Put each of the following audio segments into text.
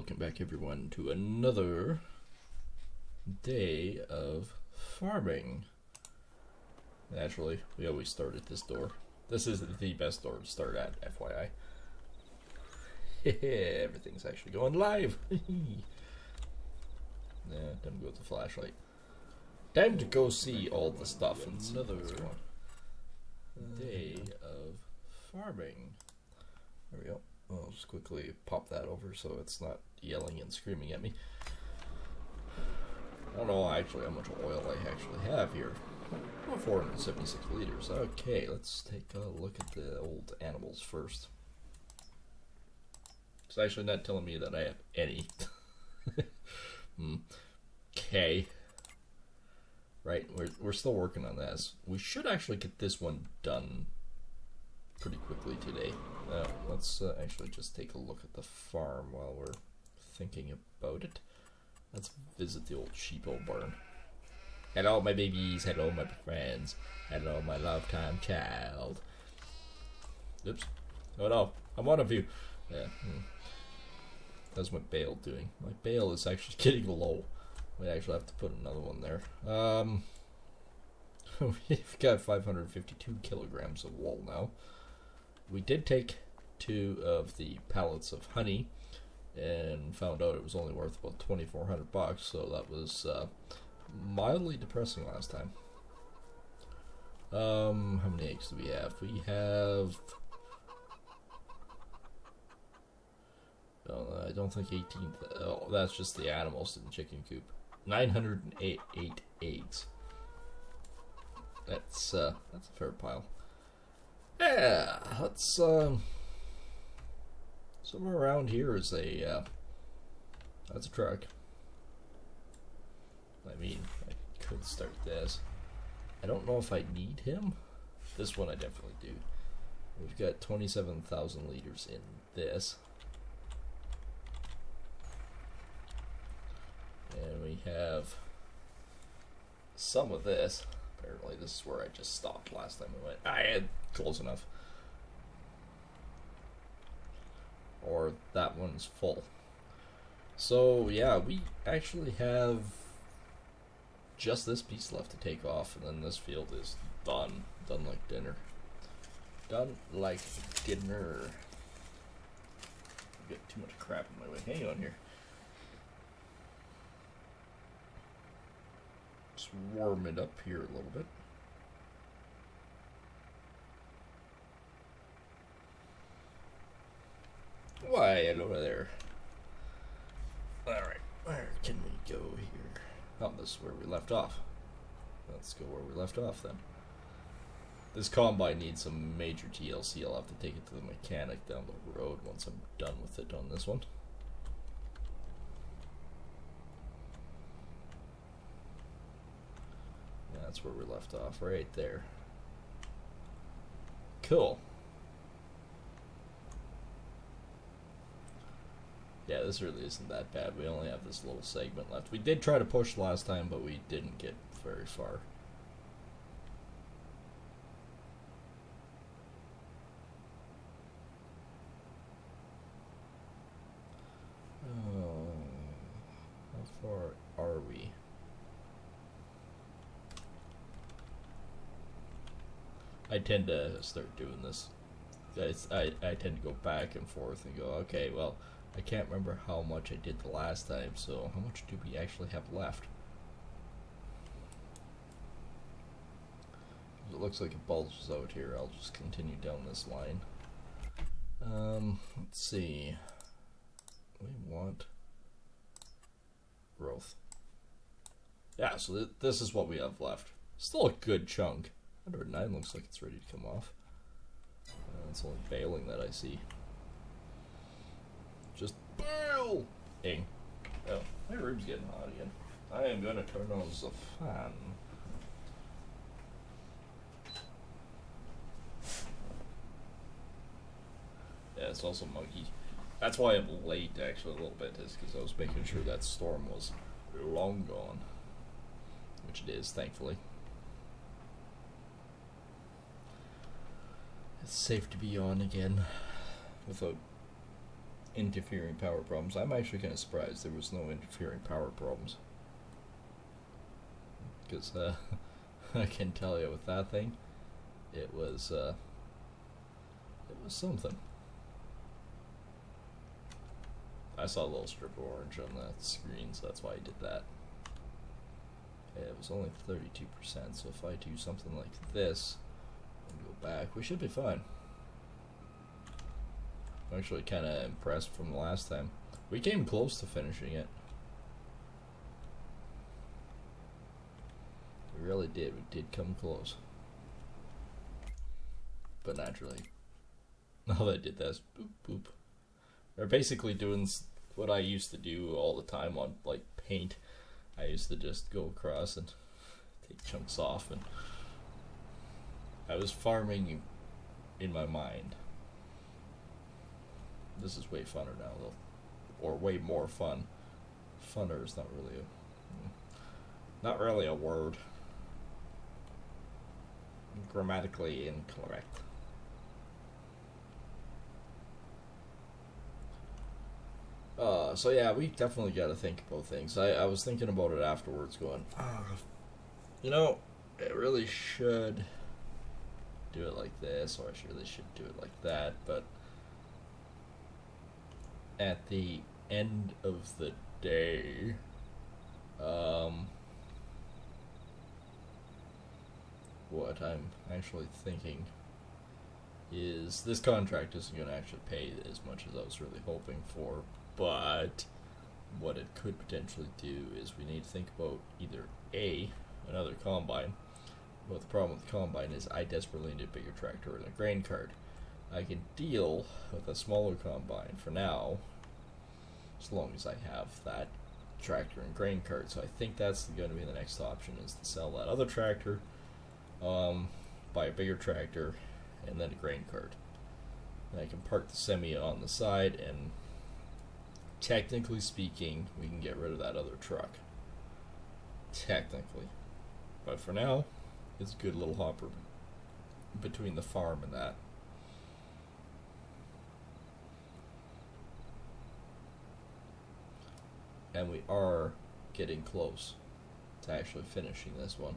welcome back everyone to another day of farming. Naturally, we always start at this door. This is the best door to start at, FYI. Everything's actually going live. Time to go with the flashlight. Time to go see all the stuff and another day of farming. There we go. I'll just quickly pop that over so it's not yelling and screaming at me. I don't know actually how much oil I actually have here. Oh, 476 liters. Okay, let's take a look at the old animals first. It's actually not telling me that I have any. Okay. Right, we're still working on this. We should actually get this one done pretty quickly today. Let's actually just take a look at the farm while we're thinking about it. Let's visit the old sheeple barn. Hello, my babies. Hello, my friends. Hello, my lifetime child. Oops. Oh no, I'm one of you. Yeah. That's my bale doing. My bale is actually getting low. We actually have to put another one there. We've got 552 kilograms of wool now. We did take 2 of the pallets of honey and found out it was only worth about $2,400, so that was mildly depressing last time. How many eggs do we have? We have... I don't think 18. Oh, that's just the animals in the chicken coop. 908 eggs. That's a fair pile. Yeah, let's somewhere around here is a that's a truck. I mean, I could start this. I don't know if I need him. This one I definitely do. We've got 27,000 liters in this. And we have some of this. Apparently this is where I just stopped last time we went. I had close enough. Or that one's full. So yeah, we actually have just this piece left to take off, and then this field is done. Done like dinner. Done like dinner. I've got too much crap in my way. Hang on here. Just warm it up here a little bit. Why, hello there. Alright, where can we go here? Oh, this is where we left off. Let's go where we left off then. This combine needs some major TLC. I'll have to take it to the mechanic down the road once I'm done with it on this one. That's where we left off, right there. Cool. Yeah, this really isn't that bad. We only have this little segment left. We did try to push last time, but we didn't get very far. Oh, how far are we? I tend to start doing this. I tend to go back and forth and go, okay, well, I can't remember how much I did the last time, so how much do we actually have left? It looks like it bulges out here. I'll just continue down this line. Let's see. We want growth. Yeah, so this is what we have left. Still a good chunk. 109 looks like it's ready to come off. It's only baling that I see. Just baling. Oh, my room's getting hot again. I am going to turn on the fan. Yeah, it's also muggy. That's why I'm late actually a little bit, is because I was making sure that storm was long gone. Which it is, thankfully. It's safe to be on again without interfering power problems. I'm actually kind of surprised there was no interfering power problems. Because I can tell you with that thing, it was something. I saw a little strip of orange on that screen, so that's why I did that. Okay, it was only 32%, so if I do something like this and go back, we should be fine. I'm actually kind of impressed from the last time. We came close to finishing it. We really did. We did come close. But naturally, all I did this, boop, boop. They're basically doing what I used to do all the time on, like, paint. I used to just go across and take chunks off, and I was farming in my mind. This is way funner now, though. Or way more fun. Funner is not really a word. Grammatically incorrect. So yeah, we definitely got to think about things. I was thinking about it afterwards, going, you know, I really should do it like this, or I really should do it like that, but at the end of the day, what I'm actually thinking is this contract isn't going to actually pay as much as I was really hoping for, but what it could potentially do is we need to think about either A, another combine. But the problem with the combine is I desperately need a bigger tractor and a grain cart. I can deal with a smaller combine for now, as long as I have that tractor and grain cart. So I think that's going to be the next option, is to sell that other tractor, buy a bigger tractor, and then a grain cart. And I can park the semi on the side, and technically speaking, we can get rid of that other truck. Technically. But for now, it's a good little hopper between the farm and that. And we are getting close to actually finishing this one.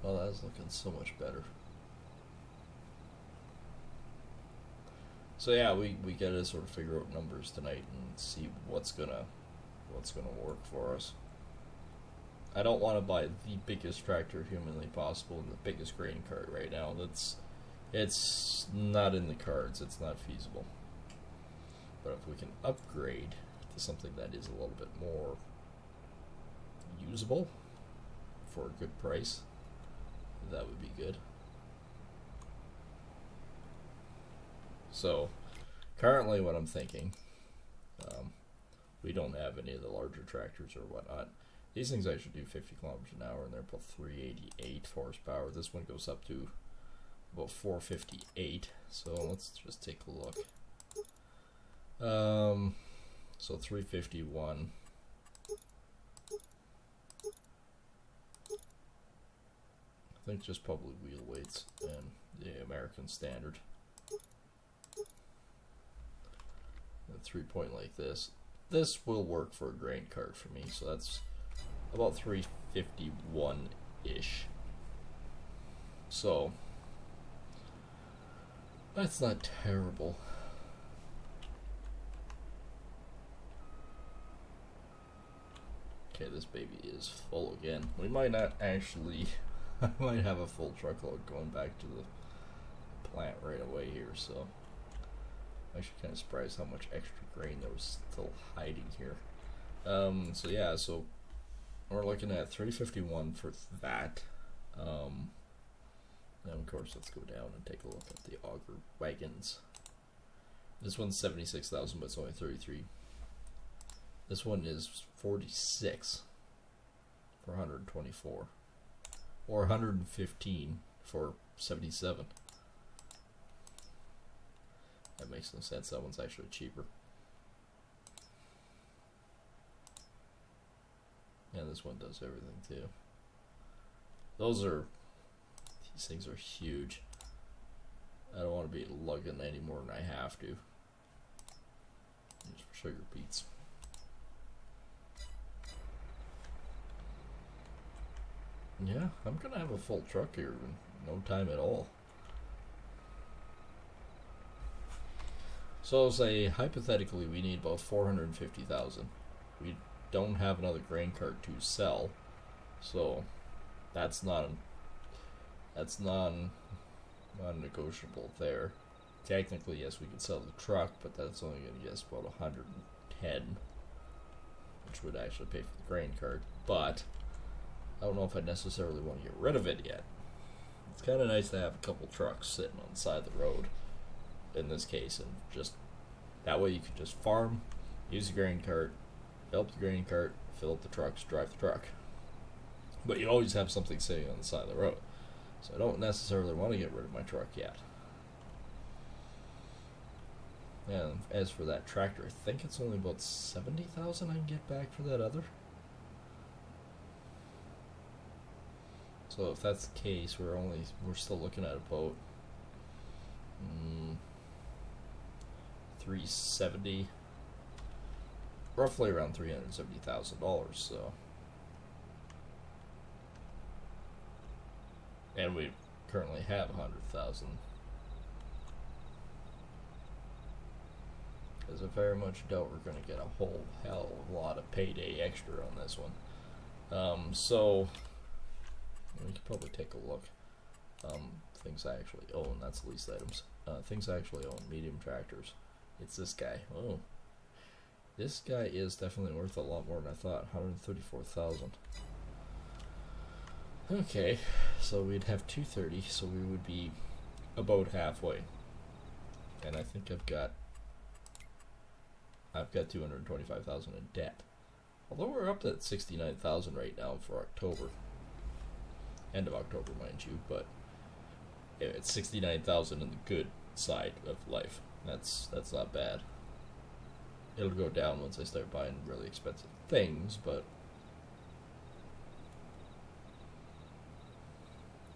Well, that's looking so much better. So yeah, we gotta sort of figure out numbers tonight and see what's gonna work for us. I don't want to buy the biggest tractor humanly possible and the biggest grain cart right now. It's not in the cards. It's not feasible. But if we can upgrade to something that is a little bit more usable for a good price, that would be good. So, currently what I'm thinking, we don't have any of the larger tractors or whatnot. These things actually do 50 kilometers an hour, and they're about 388 horsepower. This one goes up to about 458. So let's just take a look. So 351. I think just probably wheel weights and the American standard. A 3-point like this. This will work for a grain cart for me, so that's about 351-ish. So that's not terrible. Okay, this baby is full again. We might not actually I might have a full truckload going back to the plant right away here, so I'm actually kind of surprised how much extra grain there was still hiding here. So yeah, so we're looking at 351 for that. And of course, let's go down and take a look at the auger wagons. This one's 76,000, but it's only 33. This one is 46 for 124, or 115 for 77. That makes no sense. That one's actually cheaper. And this one does everything too. Those are These things are huge. I don't want to be lugging any more than I have to. Just for sugar beets. Yeah, I'm gonna have a full truck here in no time at all. So say hypothetically we need about 450,000. We don't have another grain cart to sell, so that's non-negotiable there. Technically, yes, we could sell the truck, but that's only going to get us about 110, which would actually pay for the grain cart. But I don't know if I necessarily want to get rid of it yet. It's kind of nice to have a couple trucks sitting on the side of the road in this case, and just that way you can just farm, use the grain cart, fill up the grain cart, fill up the trucks, drive the truck. But you always have something sitting on the side of the road. So I don't necessarily want to get rid of my truck yet. And as for that tractor, I think it's only about 70,000 I can get back for that other. So if that's the case, we're still looking at about 370, roughly around $370,000. So, and we currently have 100,000. Because I very much doubt we're going to get a whole hell of a lot of payday extra on this one. So we could probably take a look. Things I actually own, that's leased items. Things I actually own, medium tractors. It's this guy. Oh, this guy is definitely worth a lot more than I thought. 134,000. Okay, so we'd have 230, so we would be about halfway. And I think I've got 225,000 in debt. Although we're up to 69,000 right now for October. End of October, mind you, but it's 69,000 in the good side of life. That's not bad. It'll go down once I start buying really expensive things, but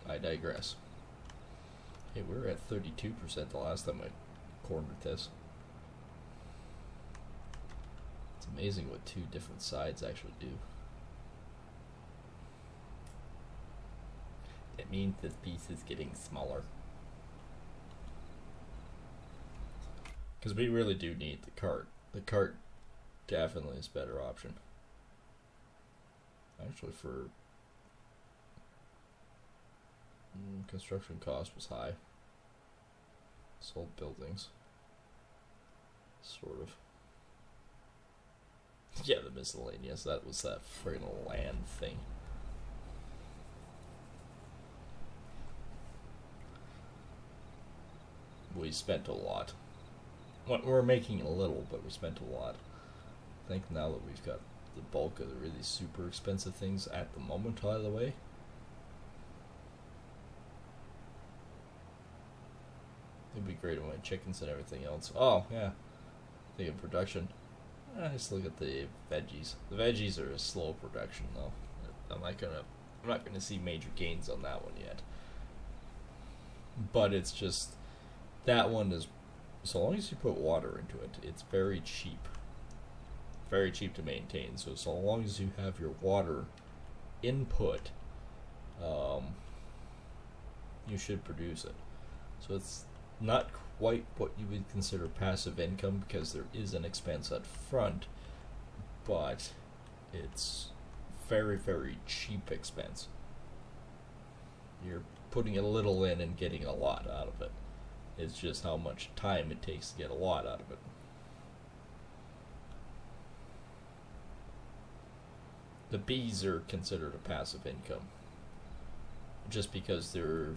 I digress. Hey, we were at 32% the last time I cornered this. It's amazing what two different sides actually do. It means this piece is getting smaller. Because we really do need the cart. The cart definitely is a better option. Actually, for construction cost was high. Sold buildings. Sort of. Yeah, the miscellaneous. That was that friggin' land thing. We spent a lot. We're making a little, but we spent a lot. I think now that we've got the bulk of the really super expensive things at the moment out of the way, it'd be great with my chickens and everything else. Oh, yeah. Think of production. Just look at the veggies. The veggies are a slow production, though. I'm not gonna see major gains on that one yet. But it's just that one is, so long as you put water into it, it's very cheap. Very cheap to maintain. So long as you have your water input, you should produce it. So it's not quite what you would consider passive income because there is an expense up front, but it's very, very cheap expense. You're putting a little in and getting a lot out of it. It's just how much time it takes to get a lot out of it. The bees are considered a passive income. Just because they're,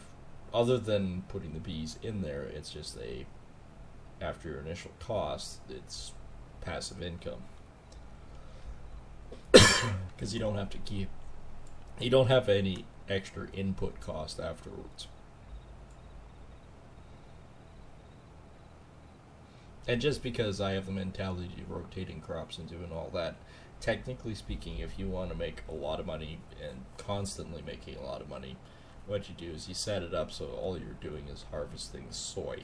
other than putting the bees in there, it's just after your initial cost, it's passive income. Because you don't have any extra input cost afterwards. And just because I have the mentality of rotating crops and doing all that, technically speaking, if you want to make a lot of money and constantly making a lot of money, what you do is you set it up so all you're doing is harvesting soy.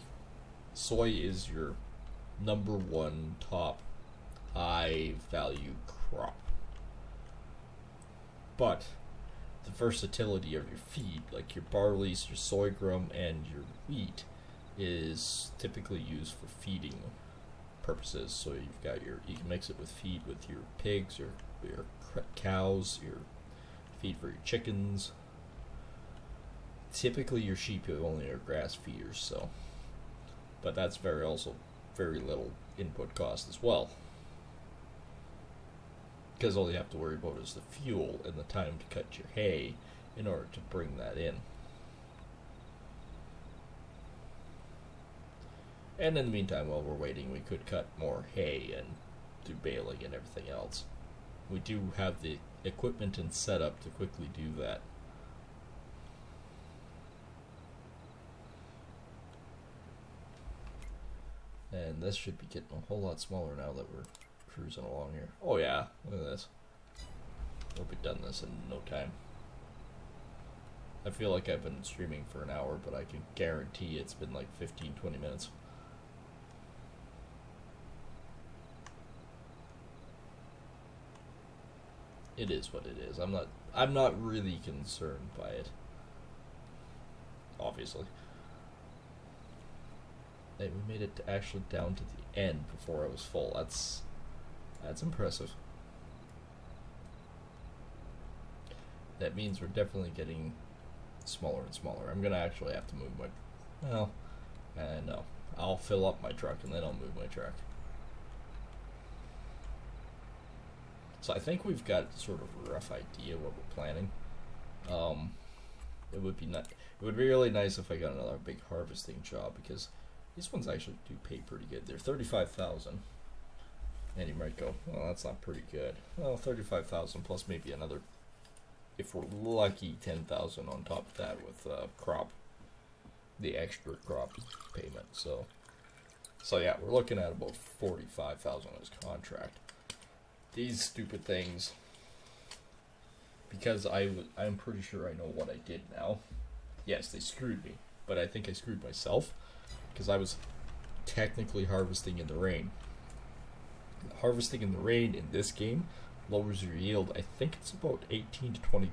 Soy is your number one top high value crop. But the versatility of your feed, like your barleys, your sorghum, and your wheat, is typically used for feeding purposes. So you can mix it with feed with your pigs, your cows, your feed for your chickens. Typically your sheep only are grass feeders, so, but that's very little input cost as well, because all you have to worry about is the fuel and the time to cut your hay in order to bring that in. And in the meantime, while we're waiting, we could cut more hay and do baling and everything else. We do have the equipment and setup to quickly do that. And this should be getting a whole lot smaller now that we're cruising along here. Oh yeah, look at this. We'll be done this in no time. I feel like I've been streaming for an hour, but I can guarantee it's been like 15-20 minutes. It is what it is. I'm not really concerned by it. Obviously. Hey, we made it actually down to the end before I was full. That's impressive. That means we're definitely getting smaller and smaller. I'm gonna actually have to move no. I'll fill up my truck and then I'll move my truck. So I think we've got sort of a rough idea what we're planning. It would be really nice if I got another big harvesting job, because these ones actually do pay pretty good. They're 35,000, and you might go, well, that's not pretty good. Well, 35,000 plus maybe another, if we're lucky, 10,000 on top of that with the extra crop payment. So yeah, we're looking at about 45,000 as contract. These stupid things, because I'm pretty sure I know what I did now. Yes, they screwed me, but I think I screwed myself, because I was technically harvesting in the rain. Harvesting in the rain in this game lowers your yield. I think it's about 18 to 20%.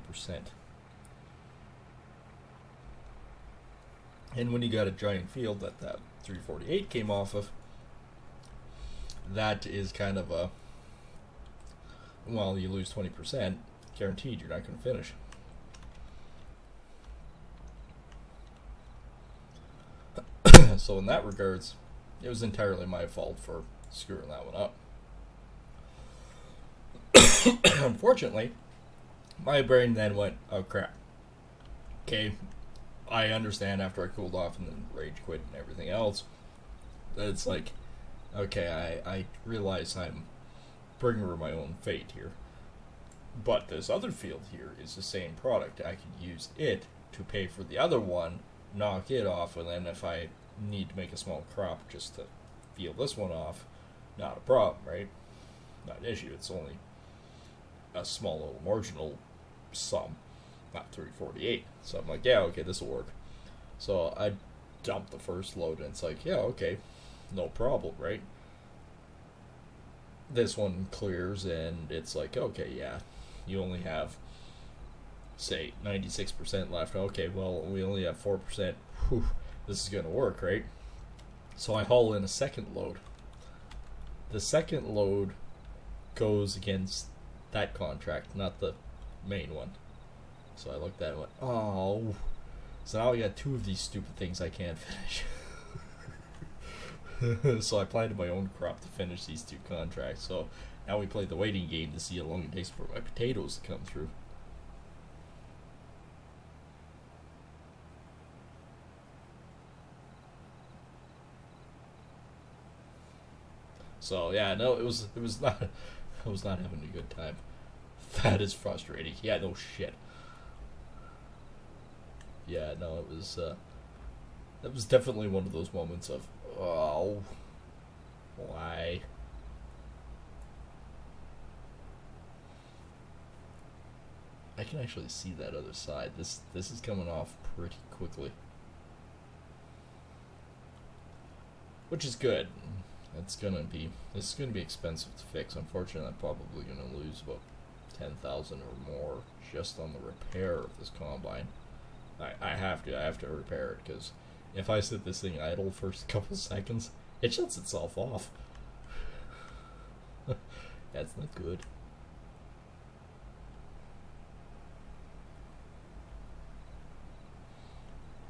And when you got a giant field that 348 came off of, that is kind of a, well, you lose 20%, guaranteed you're not going to finish. So in that regards, it was entirely my fault for screwing that one up. Unfortunately, my brain then went, oh crap. Okay, I understand after I cooled off and then rage quit and everything else, that it's like, okay, I realize I'm bringer of my own fate here. But this other field here is the same product. I can use it to pay for the other one, knock it off, and then if I need to make a small crop just to feel this one off, not a problem, right? Not an issue. It's only a small little marginal sum, not 348. So I'm like, yeah, okay, this will work. So I dumped the first load, and it's like, yeah, okay, no problem, right? This one clears, and it's like, okay, yeah, you only have, say, 96% left. Okay, well, we only have 4%. Whew, this is going to work, right? So I haul in a second load. The second load goes against that contract, not the main one. So I looked at it and went, oh. So now I got two of these stupid things I can't finish. So I planted my own crop to finish these two contracts. So now we play the waiting game to see how long it takes for my potatoes to come through. So yeah, no, it was not. I was not having a good time. That is frustrating. Yeah, no shit. Yeah, no, it was. That was definitely one of those moments of, oh, why? I can actually see that other side. This is coming off pretty quickly, which is good. This is gonna be expensive to fix. Unfortunately, I'm probably gonna lose about 10,000 or more just on the repair of this combine. I have to repair it, because if I sit this thing idle for a couple seconds, it shuts itself off. That's not good.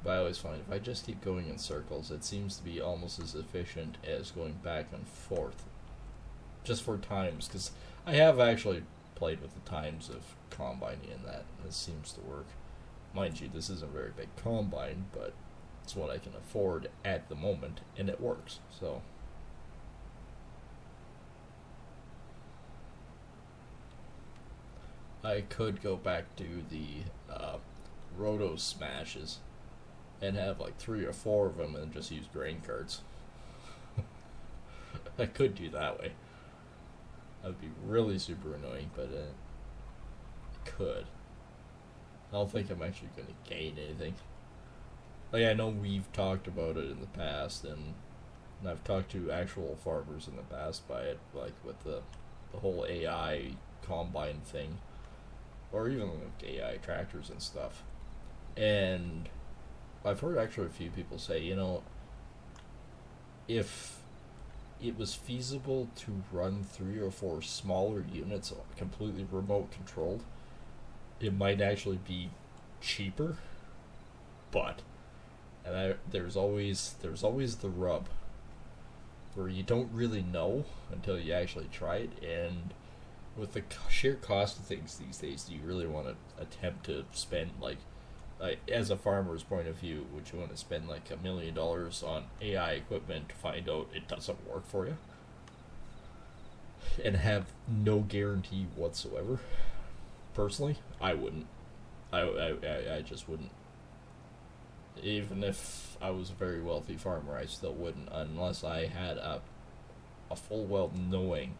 But I always find if I just keep going in circles, it seems to be almost as efficient as going back and forth. Just for times, because I have actually played with the times of combining in that, and this seems to work. Mind you, this isn't a very big combine, but it's what I can afford at the moment, and it works, so. I could go back to the Roto Smashes and have like 3 or 4 of them and just use grain carts. I could do that way. That would be really super annoying, but I could. I don't think I'm actually going to gain anything. Like, I know we've talked about it in the past, and I've talked to actual farmers in the past by it, like with the whole AI combine thing, or even like AI tractors and stuff. And I've heard actually a few people say, if it was feasible to run 3 or 4 smaller units completely remote controlled, it might actually be cheaper, but there's always the rub where you don't really know until you actually try it. And with the sheer cost of things these days, do you really want to attempt to spend like as a farmer's point of view, would you want to spend like $1 million on AI equipment to find out it doesn't work for you and have no guarantee whatsoever? Personally, I wouldn't. I just wouldn't. Even if I was a very wealthy farmer, I still wouldn't, unless I had a full well knowing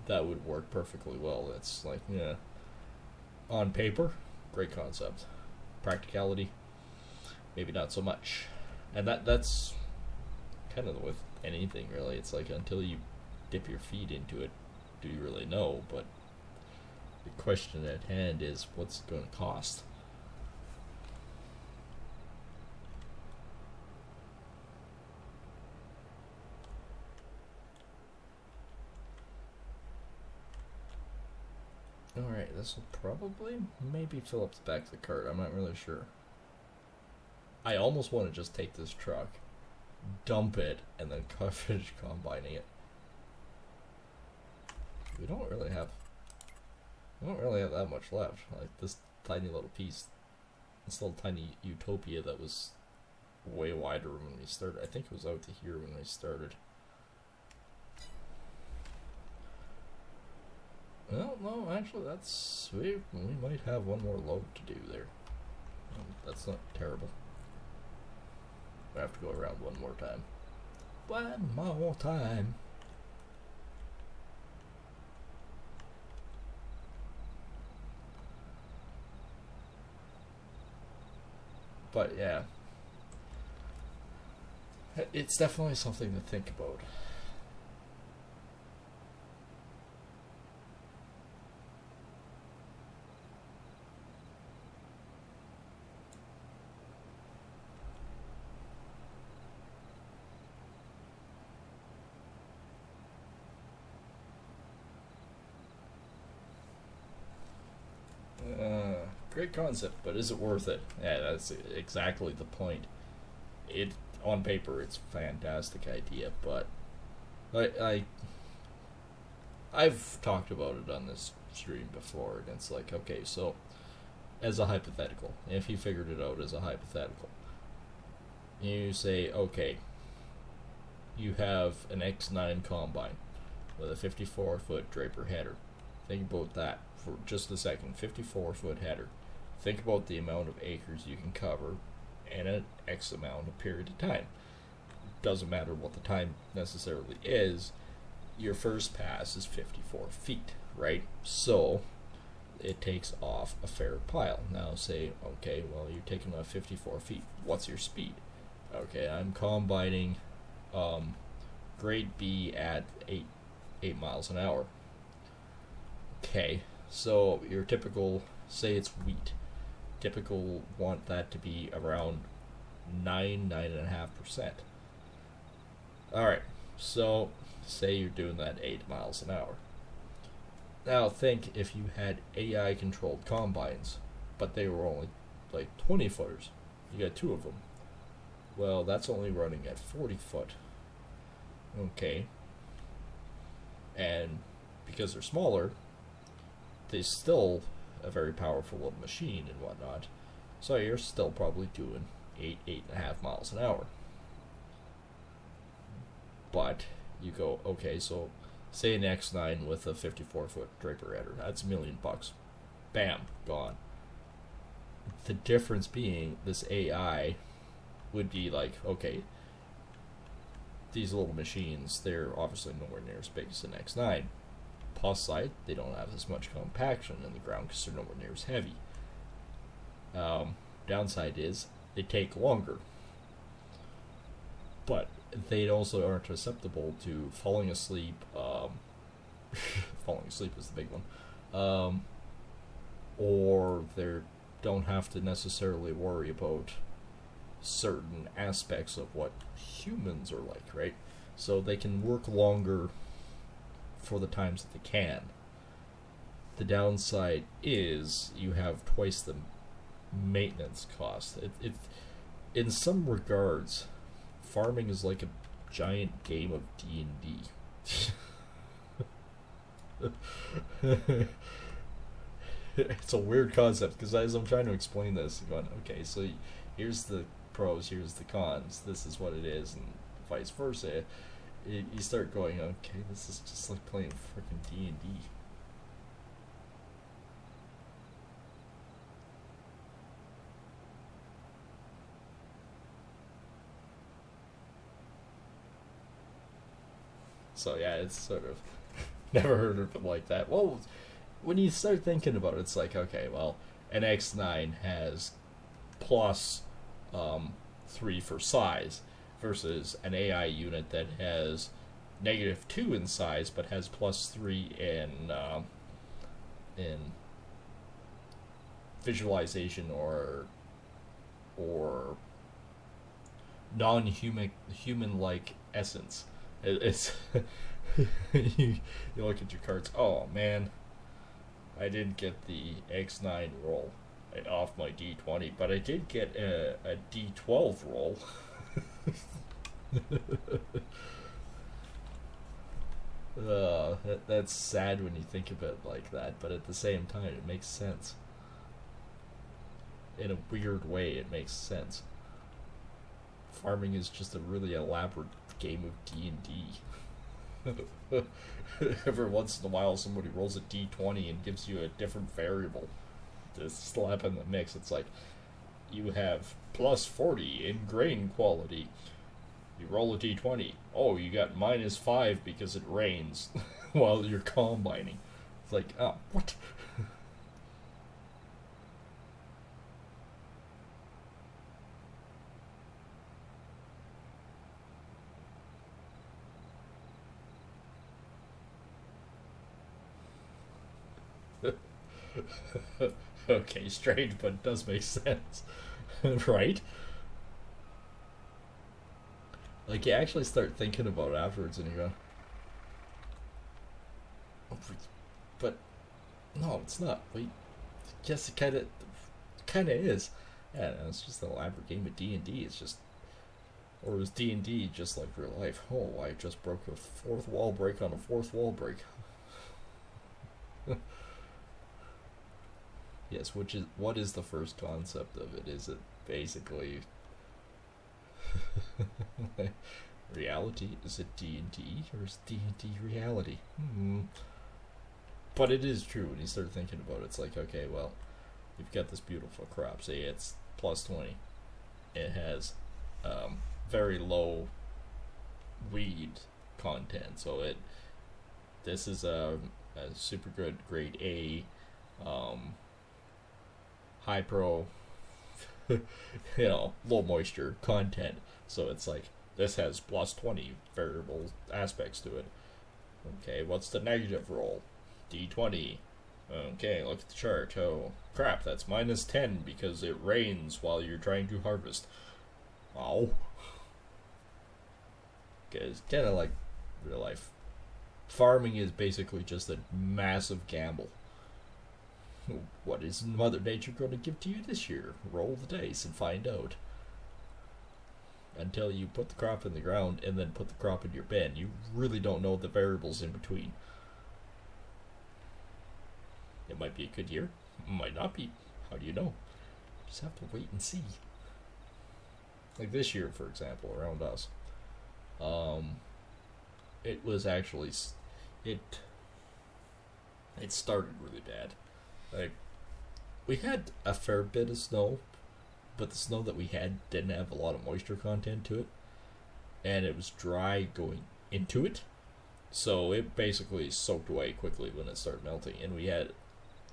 that would work perfectly well. It's like, yeah, on paper, great concept. Practicality, maybe not so much. And that's kind of with anything, really. It's like, until you dip your feet into it, do you really know? But the question at hand is, what's it going to cost? Alright, this will probably maybe fill up the back of the cart. I'm not really sure. I almost want to just take this truck, dump it, and then finish combining it. We don't really have that much left. Like, this tiny little piece, this little tiny utopia that was way wider when we started. I think it was out to here when we started. Well, no, actually, we might have one more load to do there. That's not terrible. I have to go around one more time. One more time. But yeah, it's definitely something to think about. Great concept, but is it worth it? Yeah, that's exactly the point. It, on paper, it's a fantastic idea, but I've talked about it on this stream before, and it's like, okay, so as a hypothetical, if you figured it out as a hypothetical, you say, okay, you have an X9 combine with a 54-foot Draper header. Think about that for just a second. 54-foot header. Think about the amount of acres you can cover in an X amount of period of time. Doesn't matter what the time necessarily is. Your first pass is 54 feet, right? So it takes off a fair pile. Now say, okay, well, you're taking off 54 feet. What's your speed? Okay, I'm combining grade B at 8 miles an hour. Okay, so your typical, say it's wheat, typical want that to be around 9.5%. Alright, so say you're doing that 8 miles an hour. Now think if you had AI controlled combines, but they were only like 20 footers. You got two of them. Well, that's only running at 40 foot. Okay. And because they're smaller, they're still a very powerful machine and whatnot. So you're still probably doing 8.5 miles an hour. But you go, okay, so say an X9 with a 54-foot Draper header. That's $1 million. Bam, gone. The difference being this AI would be like, okay, these little machines, they're obviously nowhere near as big as an X9. Plus side, they don't have as much compaction in the ground because they're nowhere near as heavy. Downside is they take longer. But they also aren't susceptible to falling asleep. Falling asleep is the big one. Or they don't have to necessarily worry about certain aspects of what humans are like, right? So they can work longer for the times that they can. The downside is you have twice the maintenance cost. It in some regards, farming is like a giant game of D&D. It's a weird concept because as I'm trying to explain this, I'm going, okay, so here's the pros, here's the cons, this is what it is, and vice versa. You start going, okay, this is just like playing freaking D&D. So yeah, it's sort of never heard of it like that. Well, when you start thinking about it, it's like, okay, well, an X9 has plus 3 for size versus an AI unit that has -2 in size but has +3 in visualization or non-human like essence. It's you look at your cards. Oh man, I didn't get the X9 roll off my D20, but I did get a D12 roll. That's sad when you think of it like that, but at the same time, it makes sense. In a weird way, it makes sense. Farming is just a really elaborate game of D&D. Every once in a while, somebody rolls a D20 and gives you a different variable to slap in the mix. It's like, you have +40 in grain quality. You roll a D20. Oh, you got -5 because it rains while you're combining. It's like, oh, what? Okay, strange, but it does make sense. Right? Like, you actually start thinking about it afterwards and you go, oh, but no, it's not. Wait, yes, it kind of is. Yeah, no, it's just an elaborate game of D&D. It's just, or is D&D just like real life? Oh, I just broke a fourth wall break on a fourth wall break. Yes, what is the first concept of it? Is it basically reality? Is it D&D or is D&D reality? But it is true when you start thinking about it. It's like, okay, well, you've got this beautiful crop. Say it's +20. It has very low weed content, so this is a super good grade A high pro, low moisture content. So it's like this has plus 20 variable aspects to it. Okay, what's the negative roll? D20. Okay, look at the chart. Oh, crap, that's minus 10 because it rains while you're trying to harvest. Oh. It's kind of like real life. Farming is basically just a massive gamble. What is Mother Nature going to give to you this year? Roll the dice and find out. Until you put the crop in the ground and then put the crop in your bin, you really don't know the variables in between. It might be a good year, it might not be. How do you know? Just have to wait and see. Like this year, for example, around us, it was actually it started really bad. Like, we had a fair bit of snow, but the snow that we had didn't have a lot of moisture content to it, and it was dry going into it, so it basically soaked away quickly when it started melting. And we had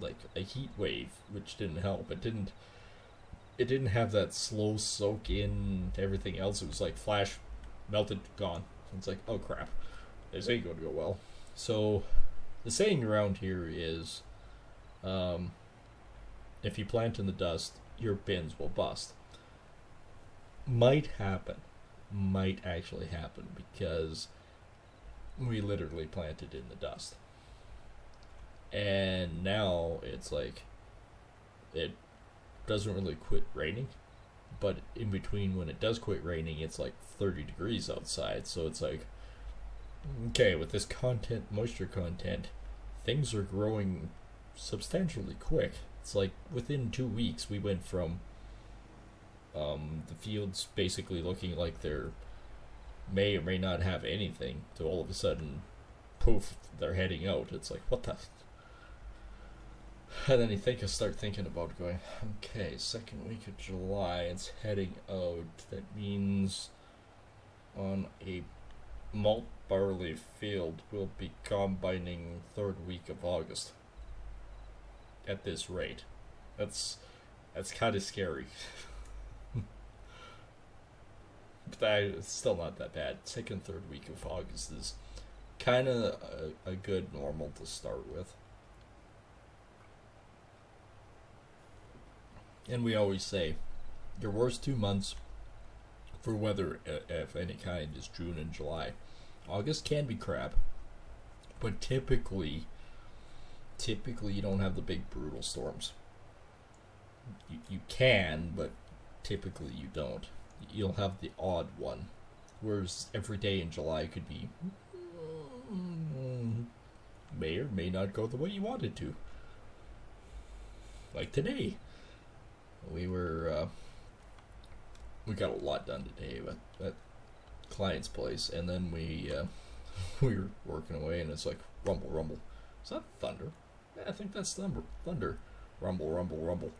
like a heat wave, which didn't help. It didn't have that slow soak in to everything else. It was like flash, melted, gone. It's like, oh crap, this ain't going to go well. So the saying around here is, if you plant in the dust, your bins will bust. Might actually happen, because we literally planted in the dust. And now it's like, it doesn't really quit raining, but in between when it does quit raining, it's like 30 degrees outside. So it's like, okay, with this moisture content, things are growing substantially quick. It's like within 2 weeks we went from the fields basically looking like they're may or may not have anything to all of a sudden, poof, they're heading out. It's like, what the? And then you start thinking about going, okay, second week of July, it's heading out. That means on a malt barley field, we'll be combining third week of August. At this rate, that's kind of scary. But it's still not that bad. Second, third week of August is kind of a good normal to start with. And we always say, your worst 2 months for weather of any kind is June and July. August can be crap, but typically you don't have the big brutal storms. You can, but typically you don't. You'll have the odd one, whereas every day in July could be may or may not go the way you wanted to. Like today, we got a lot done today at client's place, and then we were working away, and it's like rumble, rumble. Is that thunder? Yeah, I think that's thunder. Rumble, rumble, rumble.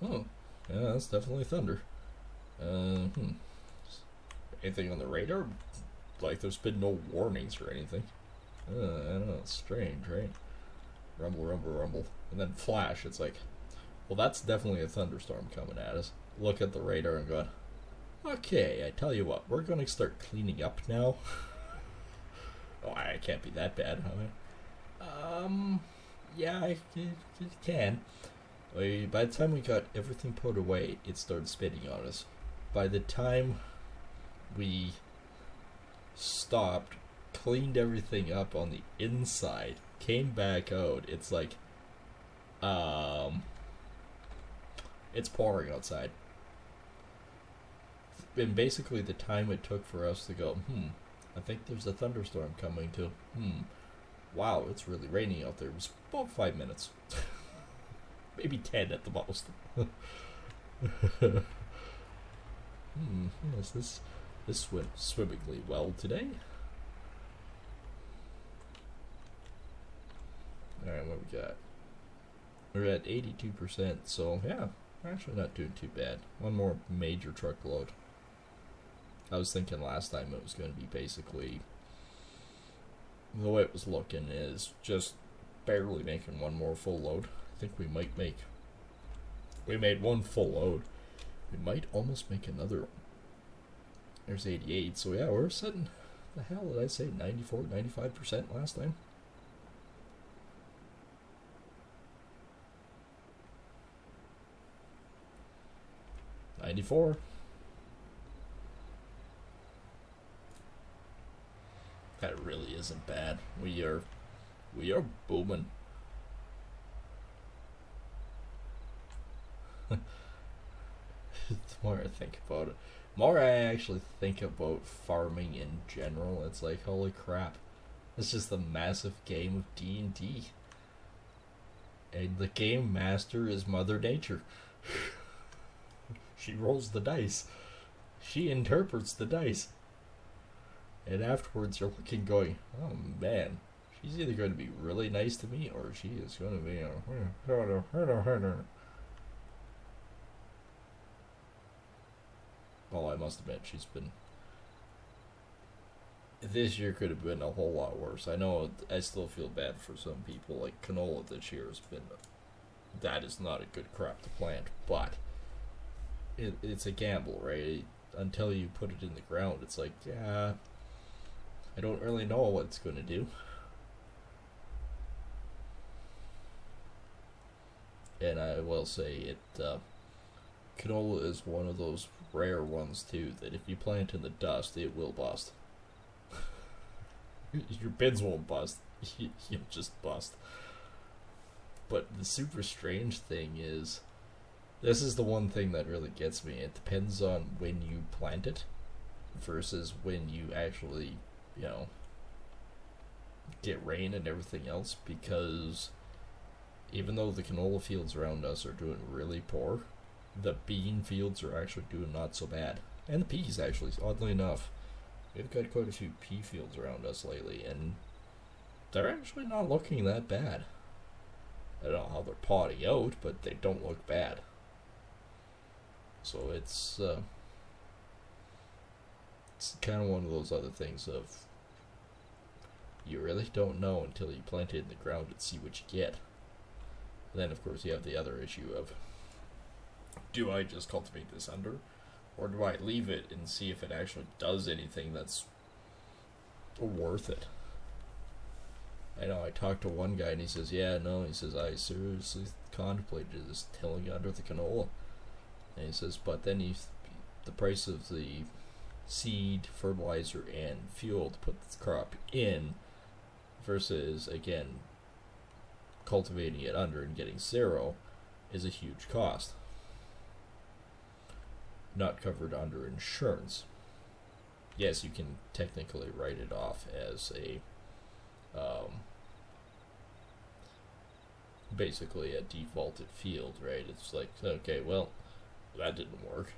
Oh, yeah, that's definitely thunder. Anything on the radar? Like, there's been no warnings or anything. I don't know, it's strange, right? Rumble, rumble, rumble. And then flash, it's like, well, that's definitely a thunderstorm coming at us. Look at the radar and go, okay, I tell you what, we're going to start cleaning up now. Oh, I can't be that bad, huh? Yeah, it can. By the time we got everything put away, it started spitting on us. By the time we stopped, cleaned everything up on the inside, came back out, it's like, it's pouring outside. And basically the time it took for us to go, I think there's a thunderstorm coming to, wow, it's really raining out there, it was about 5 minutes. Maybe 10 at the most. Yes, this went swimmingly well today. Alright, what we got? We're at 82%, so yeah, we're actually not doing too bad. One more major truckload. I was thinking last time it was going to be basically, the way it was looking is just barely making one more full load. I think we might make... We made one full load. We might almost make another one. There's 88, so yeah, we're sitting... The hell did I say? 94, 95% last time? $94. That really isn't bad. We are booming. The more I think about it, the more I actually think about farming in general, it's like, holy crap. It's just a massive game of D&D. And the game master is Mother Nature. She rolls the dice. She interprets the dice. And afterwards you're looking going, oh man, she's either going to be really nice to me or she is going to be well, I must admit, she's been... This year could have been a whole lot worse. I know I still feel bad for some people. Like canola this year has been... That is not a good crop to plant, but it's a gamble, right? Until you put it in the ground, it's like, yeah, I don't really know what it's going to do. And I will say it, canola is one of those rare ones too, that if you plant in the dust, it will bust. Your bins won't bust, you'll just bust. But the super strange thing is, this is the one thing that really gets me. It depends on when you plant it versus when you actually, you know, get rain and everything else, because even though the canola fields around us are doing really poor, the bean fields are actually doing not so bad. And the peas, actually, oddly enough. We've got quite a few pea fields around us lately, and they're actually not looking that bad. I don't know how they're potting out, but they don't look bad. So it's kind of one of those other things of, you really don't know until you plant it in the ground and see what you get. And then, of course, you have the other issue of, do I just cultivate this under, or do I leave it and see if it actually does anything that's worth it? I know I talked to one guy and he says, yeah, no, he says, I seriously contemplated just tilling under the canola. And he says, but then the price of the seed, fertilizer, and fuel to put the crop in versus, again, cultivating it under and getting zero is a huge cost. Not covered under insurance. Yes, you can technically write it off as a basically a defaulted field, right? It's like, okay, well, that didn't work.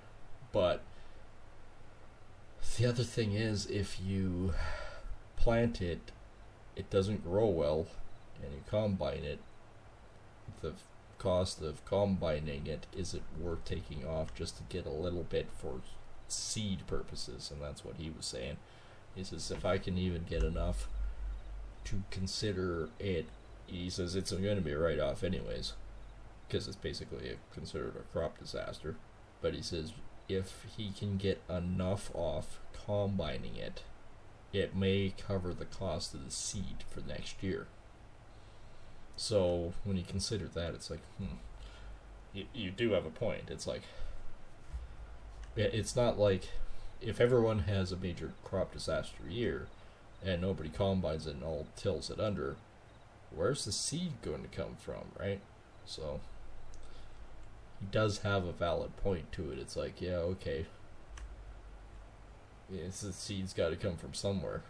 But the other thing is, if you plant it, it doesn't grow well, and you combine it, the cost of combining it isn't worth taking off just to get a little bit for seed purposes. And that's what he was saying. He says, if I can even get enough to consider it, he says it's going to be a write-off anyways, because it's basically considered a crop disaster. But he says if he can get enough off combining it, it may cover the cost of the seed for next year. So when you consider that, it's like, you do have a point. It's like, it's not like if everyone has a major crop disaster year and nobody combines it and all tills it under, where's the seed going to come from, right? So he does have a valid point to it. It's like, yeah, okay, the seed's got to come from somewhere.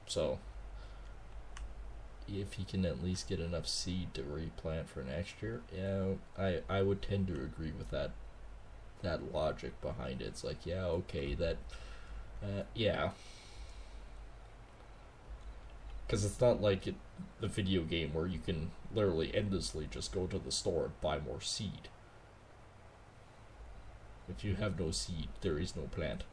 So if he can at least get enough seed to replant for next year, yeah, I would tend to agree with that logic behind it. It's like, yeah, okay, that yeah, because it's not like the video game where you can literally endlessly just go to the store and buy more seed. If you have no seed, there is no plant.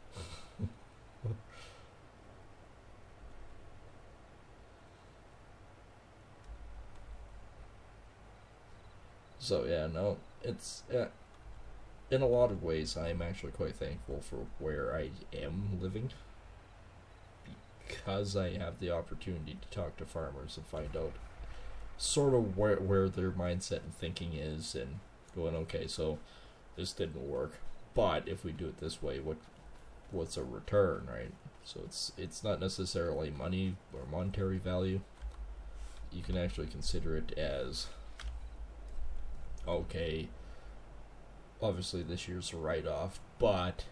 So yeah, no, it's in a lot of ways I'm actually quite thankful for where I am living, because I have the opportunity to talk to farmers and find out sort of where their mindset and thinking is, and going, okay, so this didn't work, but if we do it this way, what's a return, right? So it's not necessarily money or monetary value. You can actually consider it as, okay, obviously this year's a write-off, but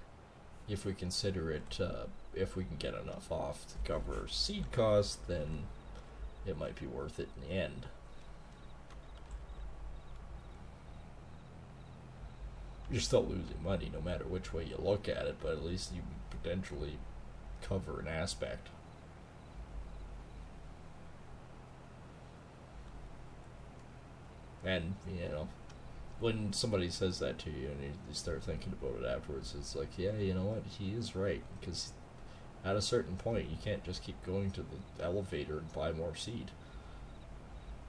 if we consider it, if we can get enough off to cover seed costs, then it might be worth it in the end. You're still losing money no matter which way you look at it, but at least you potentially cover an aspect. And, when somebody says that to you and you start thinking about it afterwards, it's like, yeah, you know what, he is right, because at a certain point you can't just keep going to the elevator and buy more seed.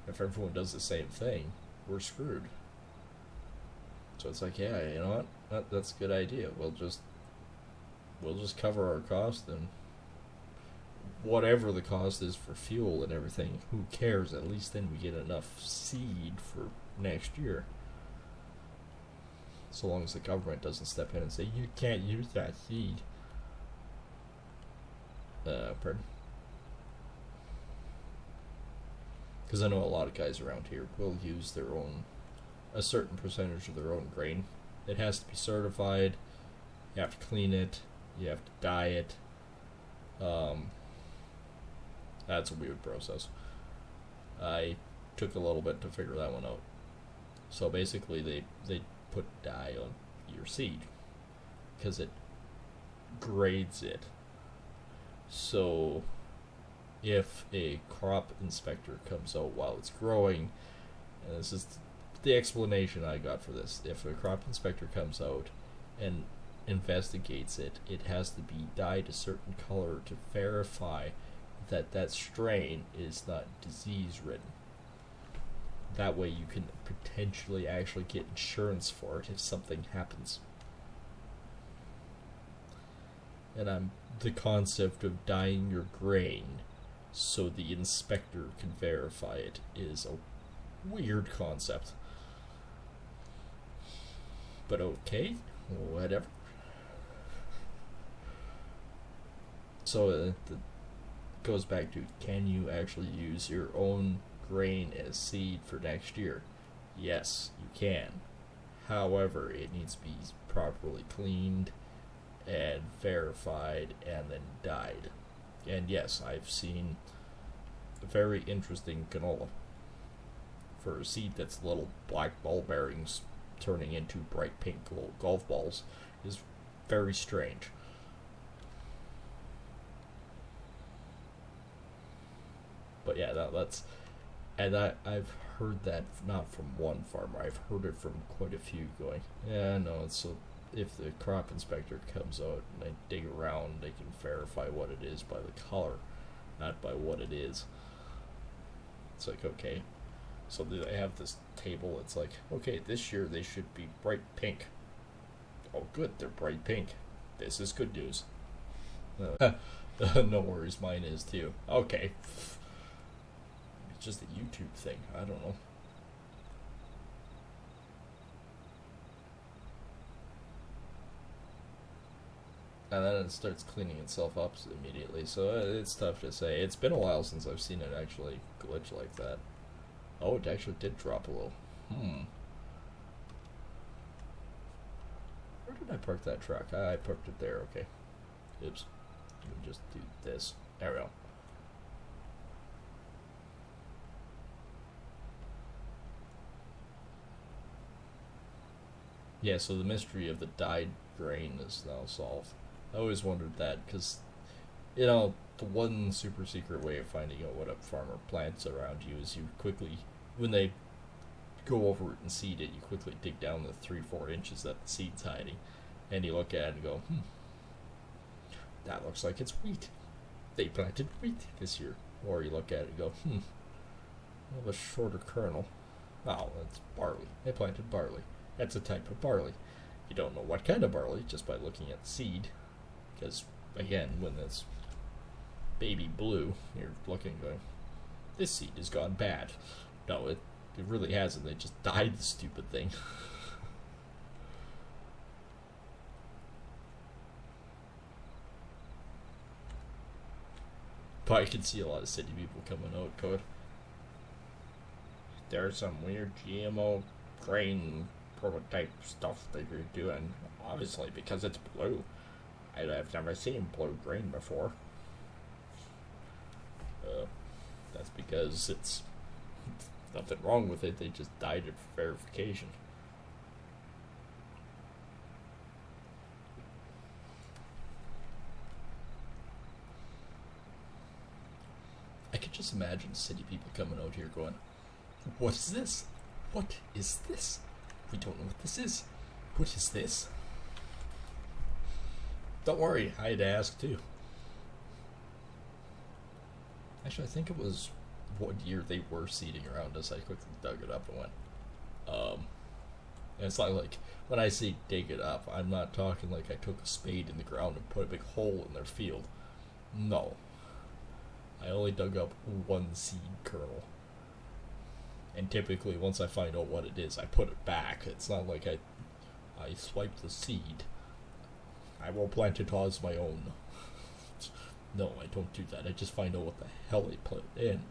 If everyone does the same thing, we're screwed. So it's like, yeah, you know what, that's a good idea. We'll just cover our cost, and whatever the cost is for fuel and everything, who cares? At least then we get enough seed for next year. So long as the government doesn't step in and say, you can't use that seed. Pardon? Because I know a lot of guys around here will use a certain percentage of their own grain. It has to be certified. You have to clean it. You have to dye it. That's a weird process. I took a little bit to figure that one out. So basically they put dye on your seed because it grades it. So if a crop inspector comes out while it's growing, and this is the explanation I got for this, if a crop inspector comes out and investigates it, it has to be dyed a certain color to verify that strain is not disease ridden. That way you can potentially actually get insurance for it if something happens. And the concept of dyeing your grain so the inspector can verify it is a weird concept. But okay, whatever. So it goes back to, can you actually use your own grain as seed for next year? Yes, you can. However, it needs to be properly cleaned and verified and then dyed. And yes, I've seen very interesting canola for a seed that's little black ball bearings turning into bright pink little golf balls is very strange. But yeah, I've heard that not from one farmer. I've heard it from quite a few going, yeah, no, it's so if the crop inspector comes out and they dig around, they can verify what it is by the color, not by what it is. It's like, okay, so they have this table. It's like, okay, this year they should be bright pink. Oh, good, they're bright pink. This is good news. No worries, mine is too. Okay. It's just a YouTube thing. I don't know. And then it starts cleaning itself up immediately, so it's tough to say. It's been a while since I've seen it actually glitch like that. Oh, it actually did drop a little. Where did I park that truck? I parked it there, okay. Oops. Let me just do this. There we go. Yeah, so the mystery of the dyed grain is now solved. I always wondered that, because, the one super secret way of finding out what a farmer plants around you is you quickly, when they go over it and seed it, you quickly dig down the 3-4 inches that the seed's hiding, and you look at it and go, that looks like it's wheat. They planted wheat this year. Or you look at it and go, I have a shorter kernel. Oh, that's barley. They planted barley. That's a type of barley. You don't know what kind of barley just by looking at the seed, because again, when it's baby blue, you're looking going, this seed has gone bad. No, it really hasn't. They just dyed the stupid thing. But I can see a lot of city people coming out going, there's some weird GMO grain prototype stuff that you're doing. Obviously, because it's blue. I've never seen blue grain before. That's because it's nothing wrong with it. They just dyed it for verification. I could just imagine city people coming out here going, what is this? What is this? We don't know what this is. What is this? Don't worry, I had to ask too. Actually, I think it was what year they were seeding around us. I quickly dug it up and went, and it's not like, when I say dig it up, I'm not talking like I took a spade in the ground and put a big hole in their field. No. I only dug up one seed kernel. And typically, once I find out what it is, I put it back. It's not like I swipe the seed. I will plant it as my own. No, I don't do that. I just find out what the hell I put in.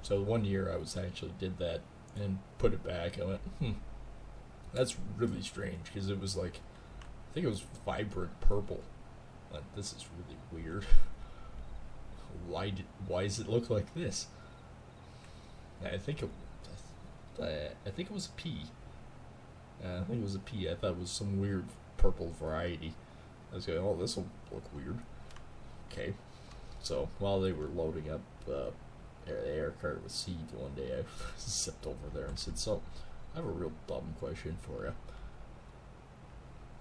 So one year I actually did that and put it back. I went, that's really strange, because it was like, I think it was vibrant purple. Like, this is really weird. Why does it look like this? I think it was a pea. I think it was a pea. I thought it was some weird purple variety. I was going, oh, this will look weird. Okay. So while they were loading up the air cart with seed one day, I zipped over there and said, so, I have a real dumb question for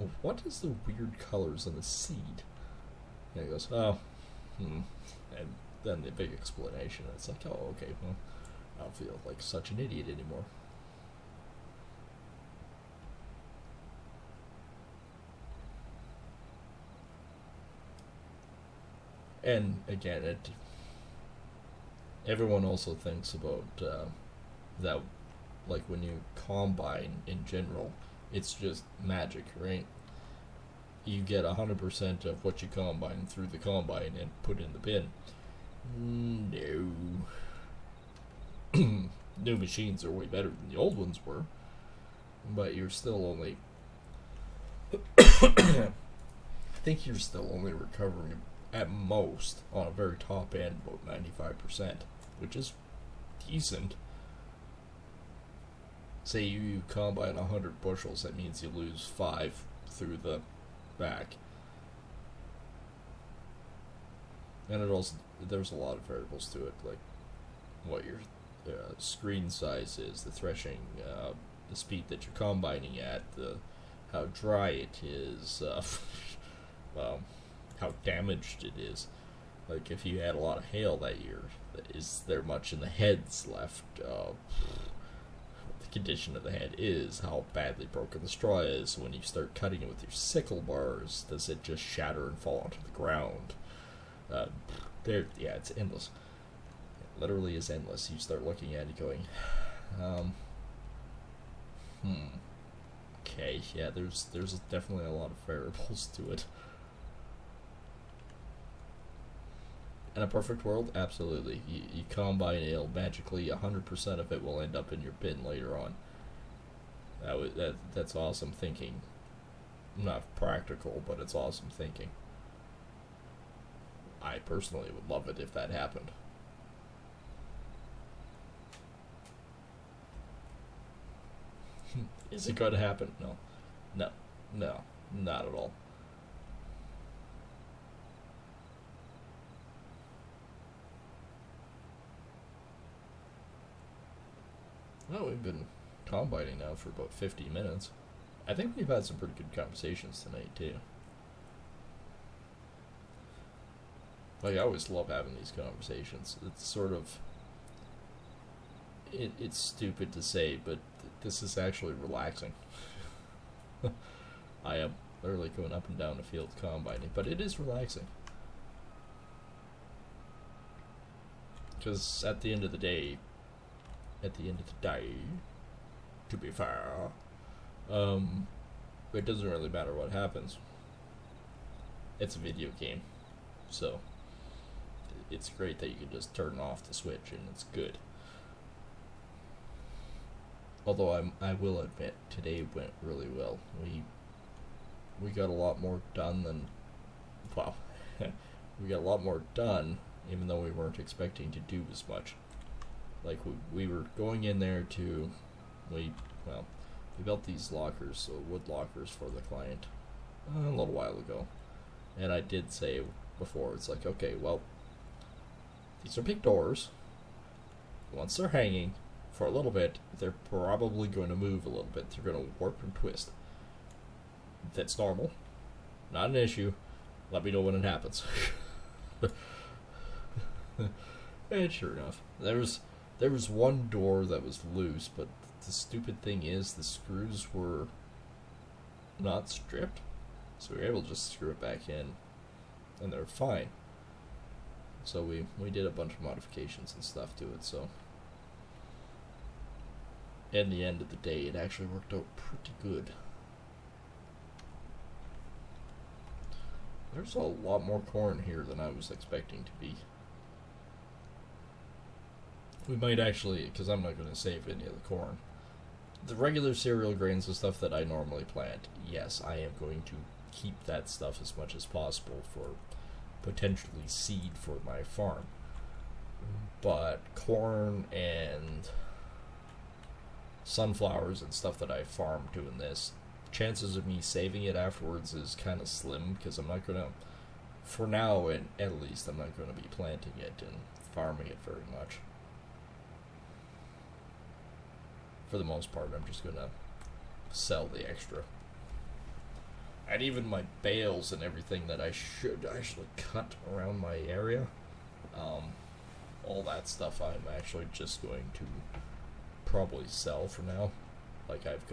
you. What is the weird colors on the seed? And he goes, oh, and then the big explanation. It's like, oh, okay, well, I don't feel like such an idiot anymore. And again, everyone also thinks about that, like when you combine in general, it's just magic, right? You get 100% of what you combine through the combine and put in the bin. No. New machines are way better than the old ones were, but you're still only I think you're still only recovering at most on a very top end about 95%, which is decent. Say you combine 100 bushels, that means you lose 5 through the back. And it also, there's a lot of variables to it, like what your screen size is, the threshing, the speed that you're combining at, how dry it is, how damaged it is. Like if you had a lot of hail that year, is there much in the heads left? What the condition of the head is, how badly broken the straw is. When you start cutting it with your sickle bars, does it just shatter and fall onto the ground? It's endless. It literally is endless. You start looking at it going, okay, yeah, there's definitely a lot of variables to it. In a perfect world, absolutely. You combine it, magically 100% of it will end up in your bin later on. That's awesome thinking. Not practical, but it's awesome thinking. I personally would love it if that happened. Is it going to happen? No. No, not at all. Well, we've been combining now for about 50 minutes. I think we've had some pretty good conversations tonight, too. Like, I always love having these conversations. It's sort of... it's stupid to say, but this is actually relaxing. I am literally going up and down the field combining, but it is relaxing. Because at the end of the day, to be fair, it doesn't really matter what happens. It's a video game, so it's great that you can just turn off the switch and it's good. Although I will admit, today went really well. We got a lot more done than, well, we got a lot more done, even though we weren't expecting to do as much. Like, we were going in there to, we built these lockers, so wood lockers for the client, a little while ago. And I did say before, it's like, okay, well, these are big doors. Once they're hanging for a little bit, they're probably going to move a little bit. They're going to warp and twist. That's normal. Not an issue. Let me know when it happens. And sure enough, there was one door that was loose, but the stupid thing is the screws were not stripped, so we were able to just screw it back in, and they're fine. So we did a bunch of modifications and stuff to it, so in the end of the day, it actually worked out pretty good. There's a lot more corn here than I was expecting to be. We might actually, because I'm not going to save any of the corn. The regular cereal grains and stuff that I normally plant, yes, I am going to keep that stuff as much as possible for potentially seed for my farm. But corn and sunflowers and stuff that I farm doing this, chances of me saving it afterwards is kind of slim, because I'm not going to, for now at least, I'm not going to be planting it and farming it very much. For the most part, I'm just going to sell the extra. And even my bales and everything that I should actually cut around my area, all that stuff I'm actually just going to probably sell for now. Like I've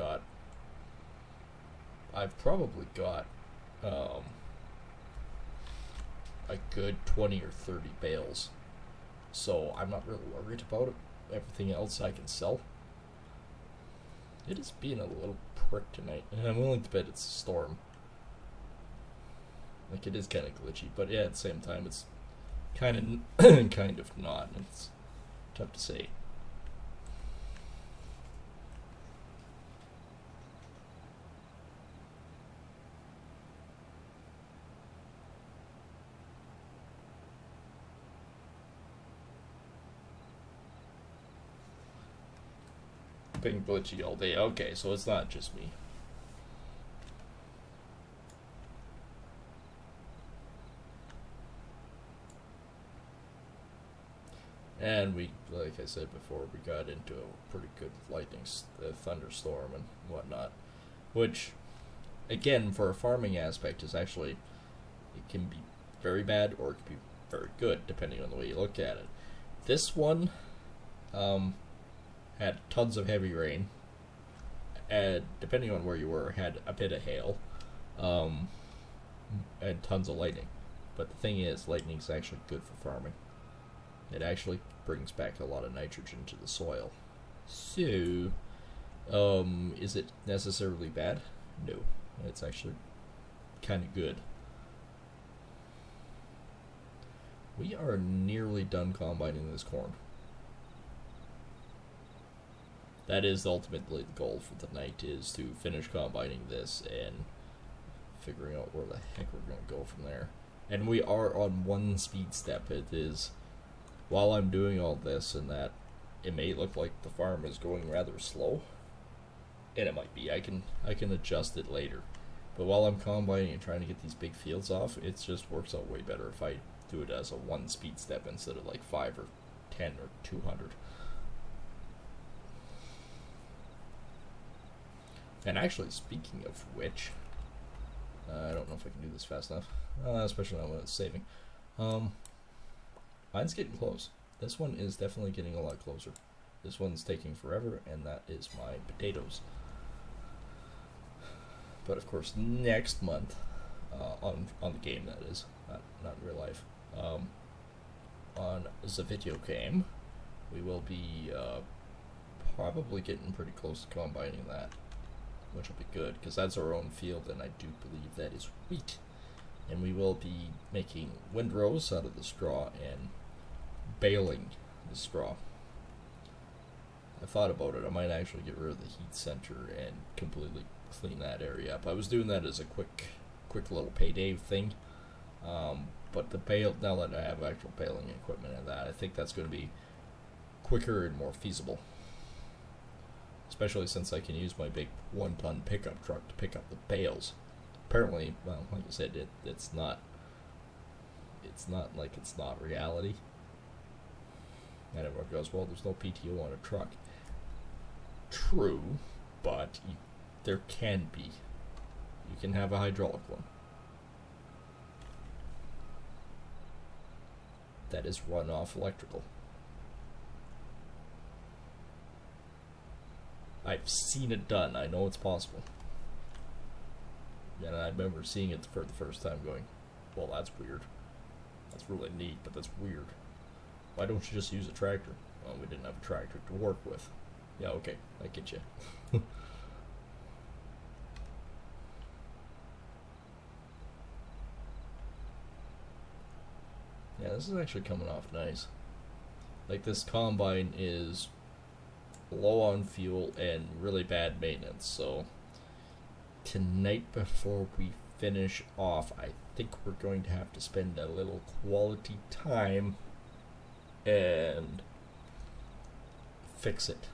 probably got a good 20 or 30 bales, so I'm not really worried about it. Everything else I can sell. It is being a little prick tonight, and I'm willing to bet it's a storm. Like, it is kind of glitchy, but yeah, at the same time, it's kind of kind of not, and it's tough to say. Being glitchy all day. Okay, so it's not just me. And we, like I said before, we got into a pretty good thunderstorm and whatnot, which, again, for a farming aspect, is actually, it can be very bad or it can be very good, depending on the way you look at it. This one, had tons of heavy rain, and depending on where you were, had a bit of hail, and tons of lightning. But the thing is, lightning is actually good for farming. It actually brings back a lot of nitrogen to the soil. So, is it necessarily bad? No. It's actually kind of good. We are nearly done combining this corn. That is ultimately the goal for the night, is to finish combining this and figuring out where the heck we're going to go from there. And we are on one speed step. It is, while I'm doing all this and that, it may look like the farm is going rather slow, and it might be. I can adjust it later. But while I'm combining and trying to get these big fields off, it just works out way better if I do it as a one speed step instead of like 5 or 10 or 200. And actually, speaking of which, I don't know if I can do this fast enough, especially not when it's saving. Mine's getting close. This one is definitely getting a lot closer. This one's taking forever, and that is my potatoes. But of course, next month, on the game, that is, not in real life, on the video game, we will be probably getting pretty close to combining that, which will be good, because that's our own field, and I do believe that is wheat. And we will be making windrows out of the straw and baling the straw. I thought about it. I might actually get rid of the heat center and completely clean that area up. I was doing that as a quick little payday thing. But the bale, now that I have actual baling equipment and that, I think that's going to be quicker and more feasible. Especially since I can use my big 1-ton pickup truck to pick up the bales. Apparently, well, like I said, it's not like it's not reality. And everyone goes, well, there's no PTO on a truck. True, but there can be. You can have a hydraulic one that is run off electrical. I've seen it done. I know it's possible. And I remember seeing it for the first time going, well, that's weird. That's really neat, but that's weird. Why don't you just use a tractor? Well, we didn't have a tractor to work with. Yeah, okay, I get you. Yeah, this is actually coming off nice. Like, this combine is low on fuel and really bad maintenance, so tonight before we finish off, I think we're going to have to spend a little quality time and fix it.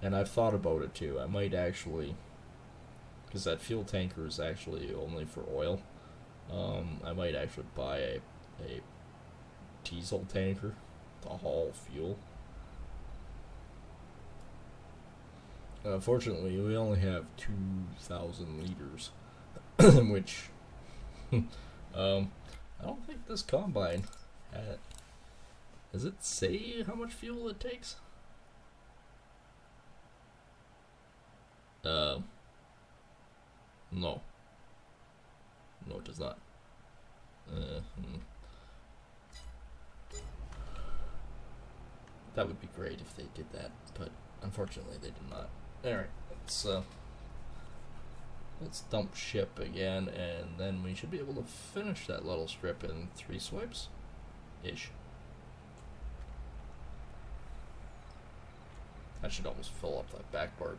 And I've thought about it too. I might actually, because that fuel tanker is actually only for oil, I might actually buy a diesel tanker to haul fuel. Unfortunately, we only have 2,000 liters, which I don't think this combine does it say how much fuel it takes? No. No, it does not. That would be great if they did that, but unfortunately they did not. Alright, let's dump ship again, and then we should be able to finish that little strip in 3 swipes ish. That should almost fill up that back part.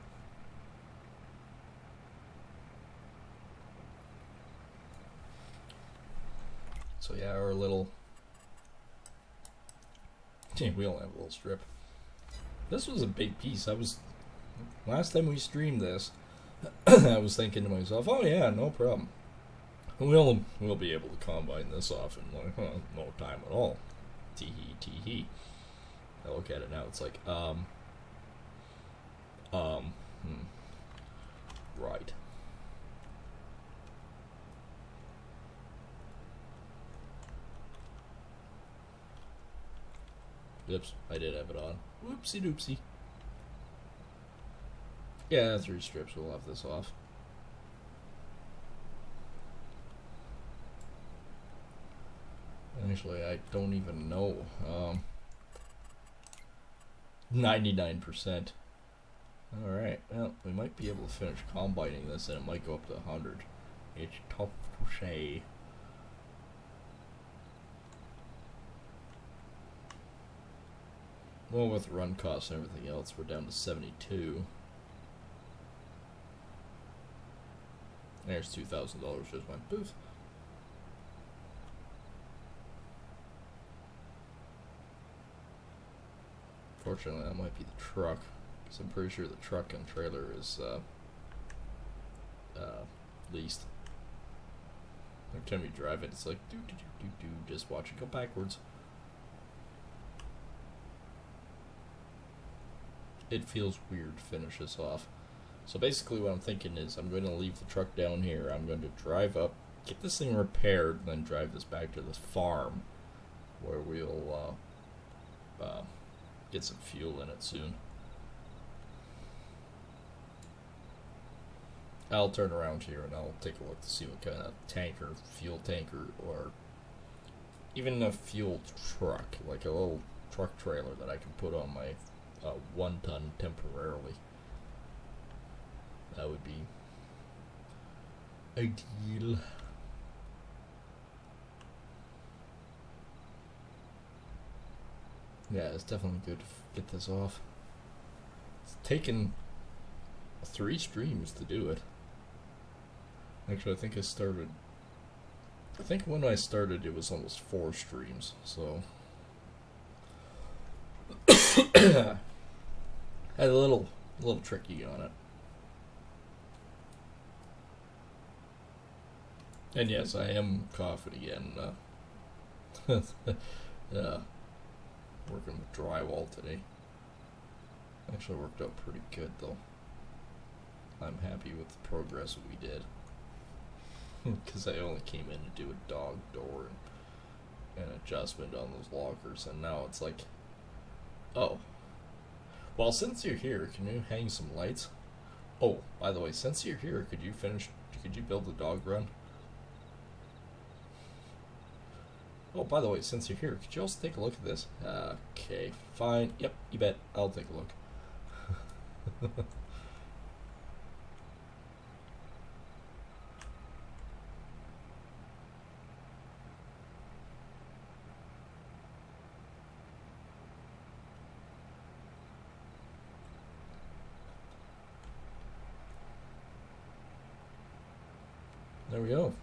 So yeah, our little we only have a little strip. This was a big piece. Last time we streamed this, I was thinking to myself, oh yeah, no problem. We'll be able to combine this off in like no time at all. Tee hee. I look at it now, it's like right. Oops, I did have it on. Whoopsie doopsie. Yeah, 3 strips, we'll have this off. Actually, I don't even know. 99%. Alright, well, we might be able to finish combining this and it might go up to 100. It's tough to say. Well, with run costs and everything else, we're down to 72. There's $2,000 just went poof. Fortunately, that might be the truck, because I'm pretty sure the truck and trailer is leased. Every time you drive it, it's like do. Just watch it go backwards. It feels weird to finish this off. So basically what I'm thinking is I'm going to leave the truck down here. I'm going to drive up, get this thing repaired, and then drive this back to the farm where we'll get some fuel in it soon. I'll turn around here and I'll take a look to see what kind of tanker, fuel tanker, or even a fuel truck, like a little truck trailer that I can put on my 1 ton temporarily. That would be ideal. Yeah, it's definitely good to get this off. It's taken 3 streams to do it. Actually, I think when I started it was almost 4 streams, so had a little tricky on it. And yes, I am coughing again. Working with drywall today. Actually worked out pretty good though. I'm happy with the progress we did. Because I only came in to do a dog door and adjustment on those lockers, and now it's like, oh, well, since you're here, can you hang some lights? Oh, by the way, since you're here, could you build the dog run? Oh, by the way, since you're here, could you also take a look at this? Okay, fine. Yep, you bet. I'll take a look. There we go.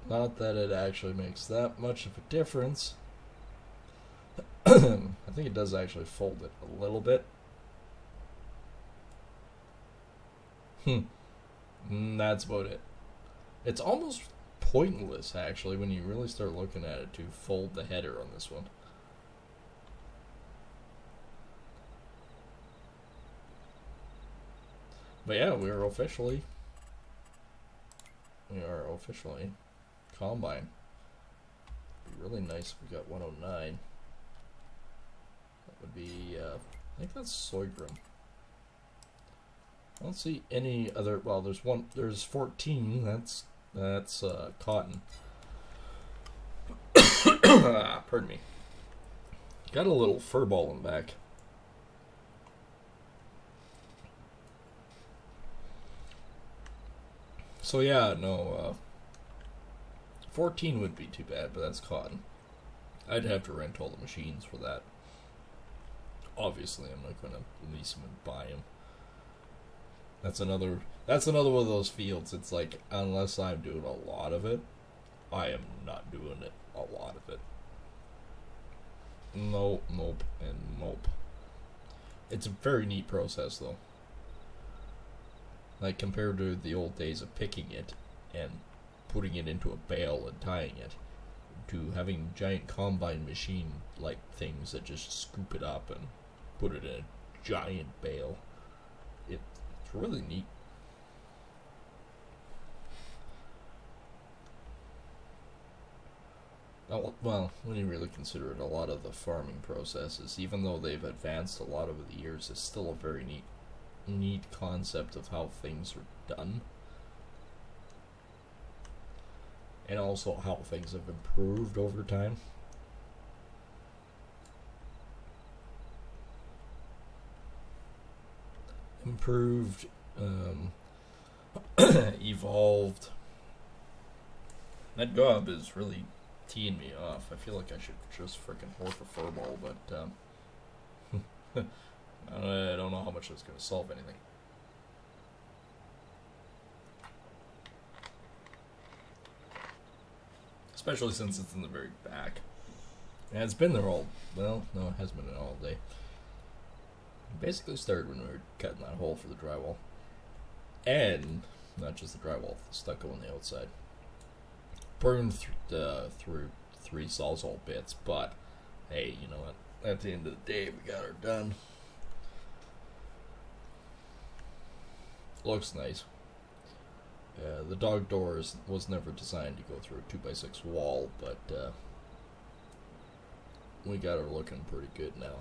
Not that it actually makes that much of a difference. I think it does actually fold it a little bit. That's about it. It's almost pointless, actually, when you really start looking at it, to fold the header on this one. But yeah, we are officially Combine. It'd be really nice if we got 109. That would be, I think that's Soygram. I don't see any other, well, there's 14, that's cotton. Pardon me. Got a little fur ball in the back. So yeah, no, 14 would be too bad, but that's cotton. I'd have to rent all the machines for that. Obviously, I'm not going to lease them and buy them. That's another one of those fields. It's like, unless I'm doing a lot of it, I am not doing it a lot of it. Nope, nope, and nope. It's a very neat process, though. Like, compared to the old days of picking it and putting it into a bale and tying it, to having giant combine machine like things that just scoop it up and put it in a giant bale. It's really neat. Well, when you really consider it, a lot of the farming processes, even though they've advanced a lot over the years, is still a very neat concept of how things are done. And also how things have improved over time. Improved, evolved. That gob is really teeing me off. I feel like I should just frickin' hork a furball, but I don't know how much that's going to solve anything. Especially since it's in the very back. And it's been there all, well, no, it hasn't been there all day. It basically started when we were cutting that hole for the drywall. And, not just the drywall, the stucco on the outside. Burned through 3 Sawzall bits, but, hey, you know what? At the end of the day, we got her done. Looks nice. The dog door was never designed to go through a 2x6 wall, but we got her looking pretty good now.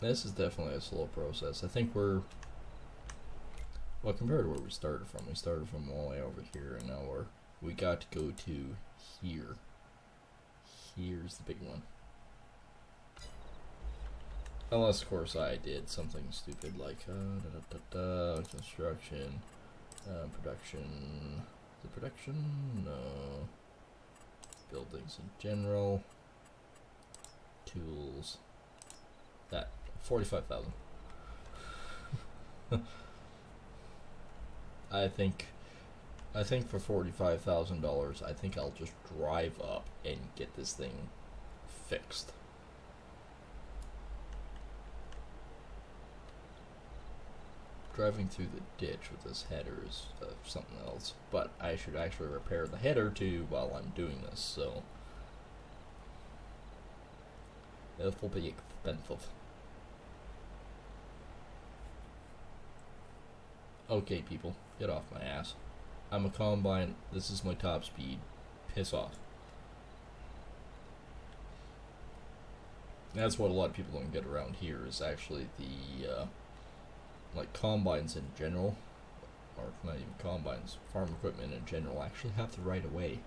This is definitely a slow process. I think we're, well, compared to where we started from all the way over here, and now we got to go to here. Here's the big one. Unless, of course, I did something stupid like construction, production. The production? No. Buildings in general. Tools. That. 45,000. I think for $45,000, I think I'll just drive up and get this thing fixed. Driving through the ditch with this header is something else, but I should actually repair the header too while I'm doing this, so it will be expensive. Okay, people, get off my ass. I'm a combine. This is my top speed. Piss off. That's what a lot of people don't get around here, is actually the like combines in general, or not even combines, farm equipment in general actually have the right of way.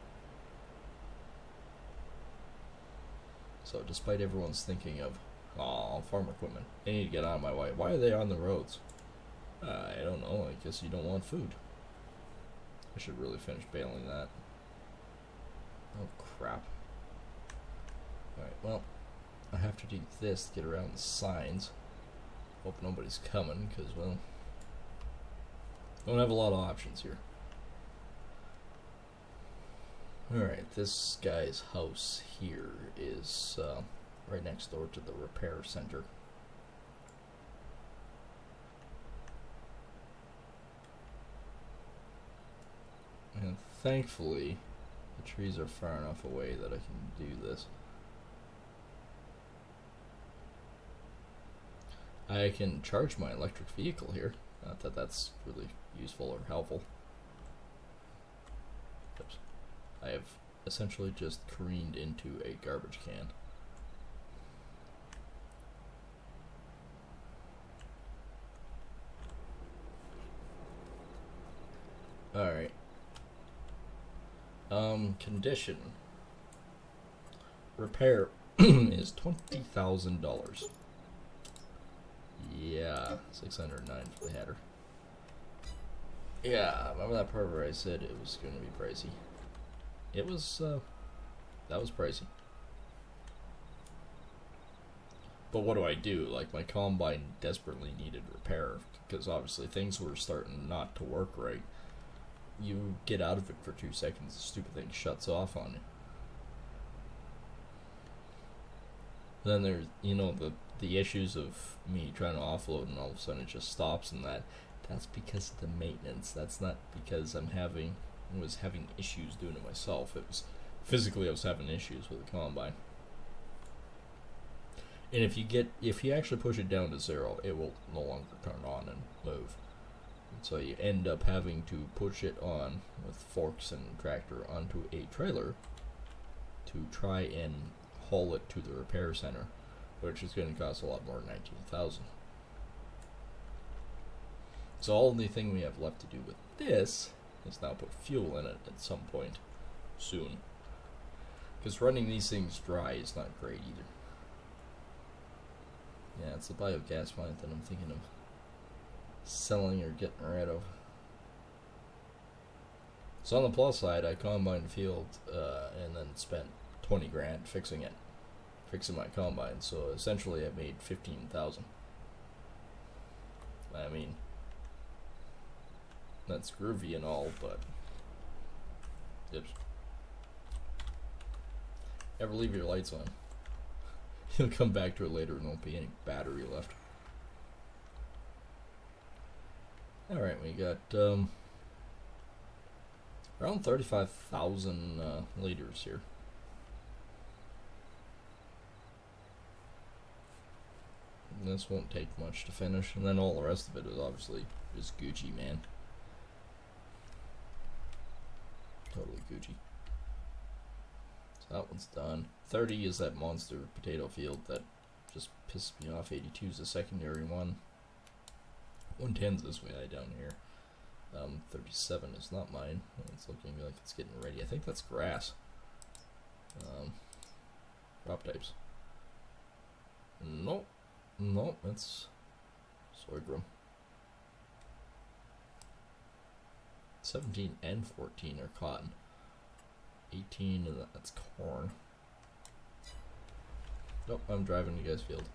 So despite everyone's thinking of, oh, farm equipment, they need to get out of my way. Why are they on the roads? I don't know, I guess you don't want food. I should really finish baling that. Oh crap. Alright, well, I have to do this to get around the signs. Hope nobody's coming, because, well, don't have a lot of options here. Alright, this guy's house here is right next door to the repair center. And thankfully, the trees are far enough away that I can do this. I can charge my electric vehicle here. Not that that's really useful or helpful. Oops. I have essentially just careened into a garbage can. Alright. Condition. Repair is $20,000. Yeah, 609 for the header. Yeah, remember that part where I said it was going to be pricey? It was, that was pricey. But what do? Like, my combine desperately needed repair, because obviously things were starting not to work right. You get out of it for 2 seconds, the stupid thing shuts off on you. Then there's, you know, the issues of me trying to offload and all of a sudden it just stops, and that's because of the maintenance. That's not because I was having issues doing it myself. It was physically I was having issues with the combine. And if you actually push it down to 0, it will no longer turn on and move. And so you end up having to push it on with forks and tractor onto a trailer to try and haul it to the repair center, which is going to cost a lot more than $19,000. So all the thing we have left to do with this is now put fuel in it at some point soon, because running these things dry is not great either. Yeah, it's the biogas plant that I'm thinking of selling or getting rid of. So on the plus side, I combined the field and then spent 20 grand fixing my combine. So essentially I made 15,000. I mean, that's groovy and all, but oops. Ever leave your lights on? You'll come back to it later and there won't be any battery left. Alright, we got Around 35,000 liters here. And this won't take much to finish, and then all the rest of it is obviously just Gucci, man. Totally Gucci. So that one's done. 30 is that monster potato field that just pisses me off. 82 is the secondary one. 110's this way down here. 37 is not mine. It's looking like it's getting ready. I think that's grass. Crop types. Nope. Nope, that's sorghum. 17 and 14 are cotton. 18 and that's corn. Nope, I'm driving you guys' field.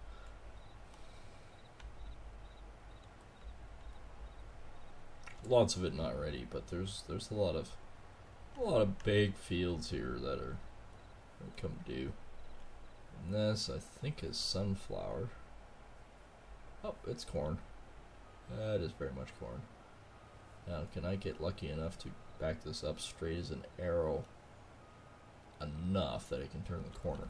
Lots of it not ready, but there's a lot of big fields here that are gonna come due. And this I think is sunflower. Oh, it's corn. That is very much corn. Now, can I get lucky enough to back this up straight as an arrow enough that I can turn the corner?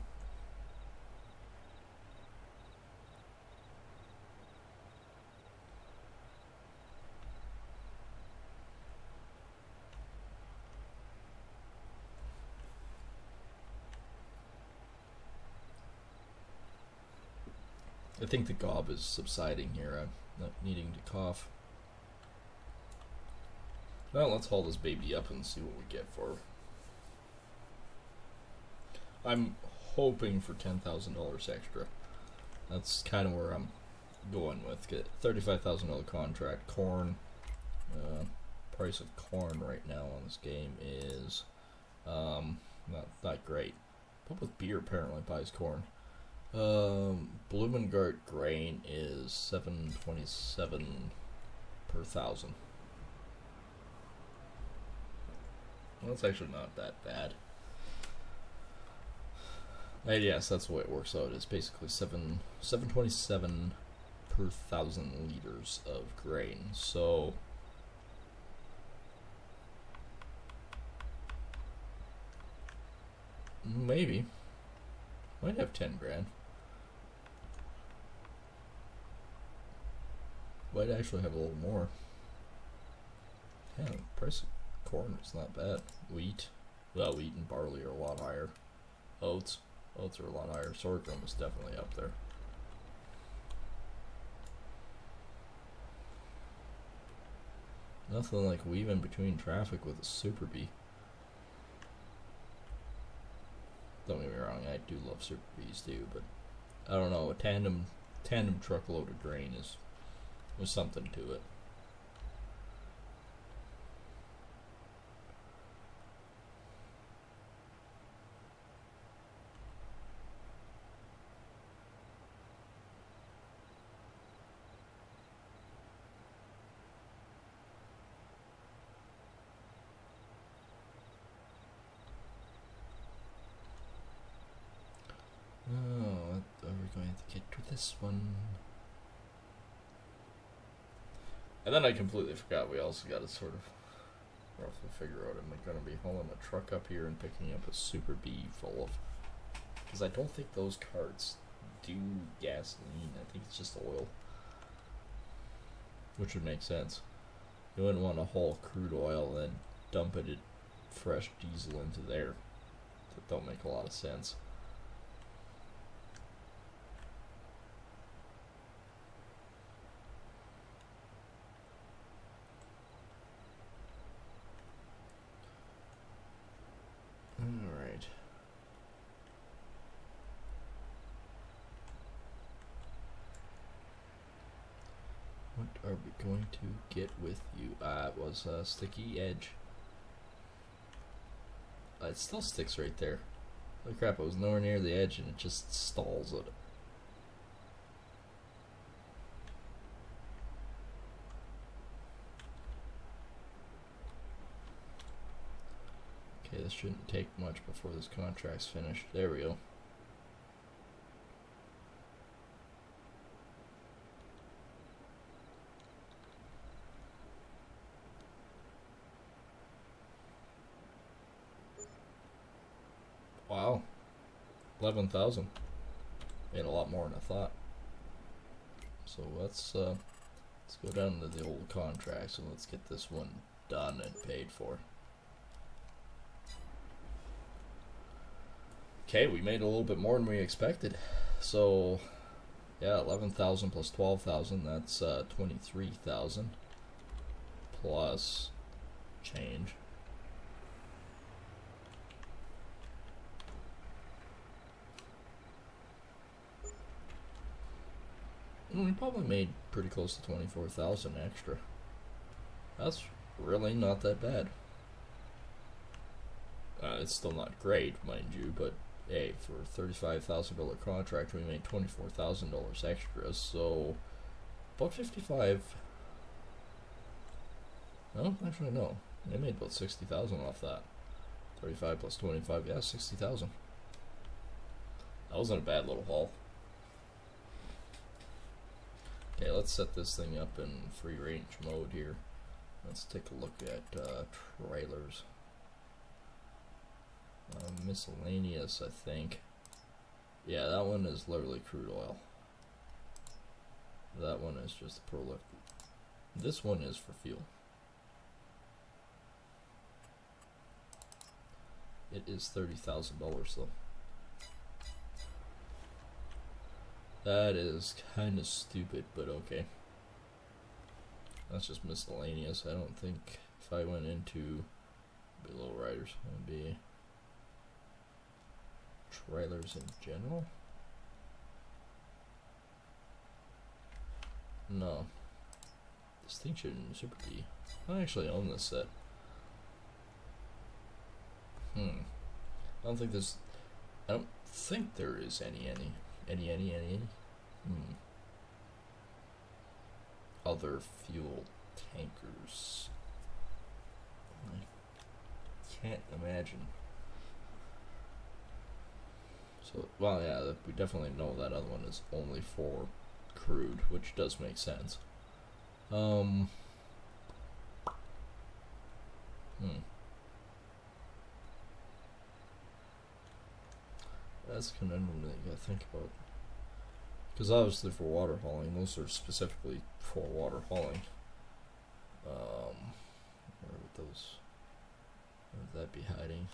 I think the gob is subsiding here. I'm not needing to cough. Well, let's haul this baby up and see what we get for her. I'm hoping for $10,000 extra. That's kind of where I'm going with. Get $35,000 contract. Corn. Price of corn right now on this game is not great. But with beer apparently buys corn. Blumengart grain is $7.27 per thousand. Well, that's actually not that bad. And yes, that's the way it works out. It's basically $7.27 per 1,000 liters of grain. So maybe might have 10 grand. Might actually have a little more. Yeah, the price of corn is not bad. Wheat. Well, wheat and barley are a lot higher. Oats are a lot higher. Sorghum is definitely up there. Nothing like weaving between traffic with a Super Bee. Don't get me wrong, I do love Super Bees too, but I don't know, a tandem truckload of grain is something to it. Oh, what are we going to get to this one? And then I completely forgot we also got to sort of roughly figure out, am I going to be hauling a truck up here and picking up a Super Bee full of... Because I don't think those carts do gasoline. I think it's just oil. Which would make sense. You wouldn't want to haul crude oil and then dump it at fresh diesel into there. That don't make a lot of sense. Alright. What are we going to get with you? It was a sticky edge. It still sticks right there. Holy crap, I was nowhere near the edge and it just stalls it. Okay, this shouldn't take much before this contract's finished. There we go. 11,000. Made a lot more than I thought. So let's go down to the old contracts and let's get this one done and paid for. Okay, we made a little bit more than we expected. So, yeah, 11,000 plus 12,000, that's 23,000 plus change. And we probably made pretty close to 24,000 extra. That's really not that bad. It's still not great, mind you, but hey, for a $35,000 contract, we made $24,000 extra, so about 55. No, actually no. They made about 60,000 off that. 35 plus 25, yeah, 60,000. That wasn't a bad little haul. Okay, let's set this thing up in free range mode here. Let's take a look at trailers. Miscellaneous, I think. Yeah, that one is literally crude oil. That one is just a prolific. This one is for fuel. It is $30,000 though. That is kind of stupid, but okay. That's just miscellaneous. I don't think if I went into below riders, it would be trailers in general. No. Distinction Super D. I actually own this set. I don't think there's. I don't think there is any. Other fuel tankers. I can't imagine. So, well, yeah, we definitely know that other one is only for crude, which does make sense. That's kind of something that you gotta think about. Because obviously for water hauling, those are specifically for water hauling. Where would those? Where would that be hiding?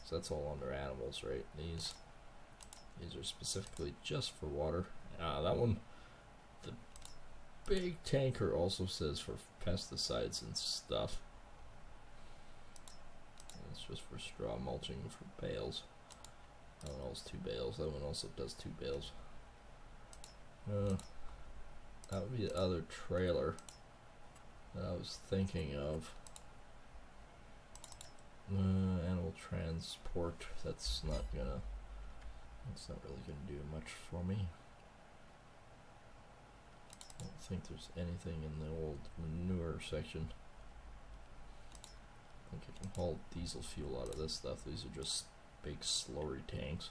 So that's all under animals, right? These are specifically just for water. That one, the big tanker also says for pesticides and stuff. It's just for straw mulching for bales. That one has 2 bales. That one also does 2 bales. That would be the other trailer that I was thinking of. Animal transport. That's not really gonna do much for me. I don't think there's anything in the old manure section. I think I can haul diesel fuel out of this stuff. These are just big slurry tanks.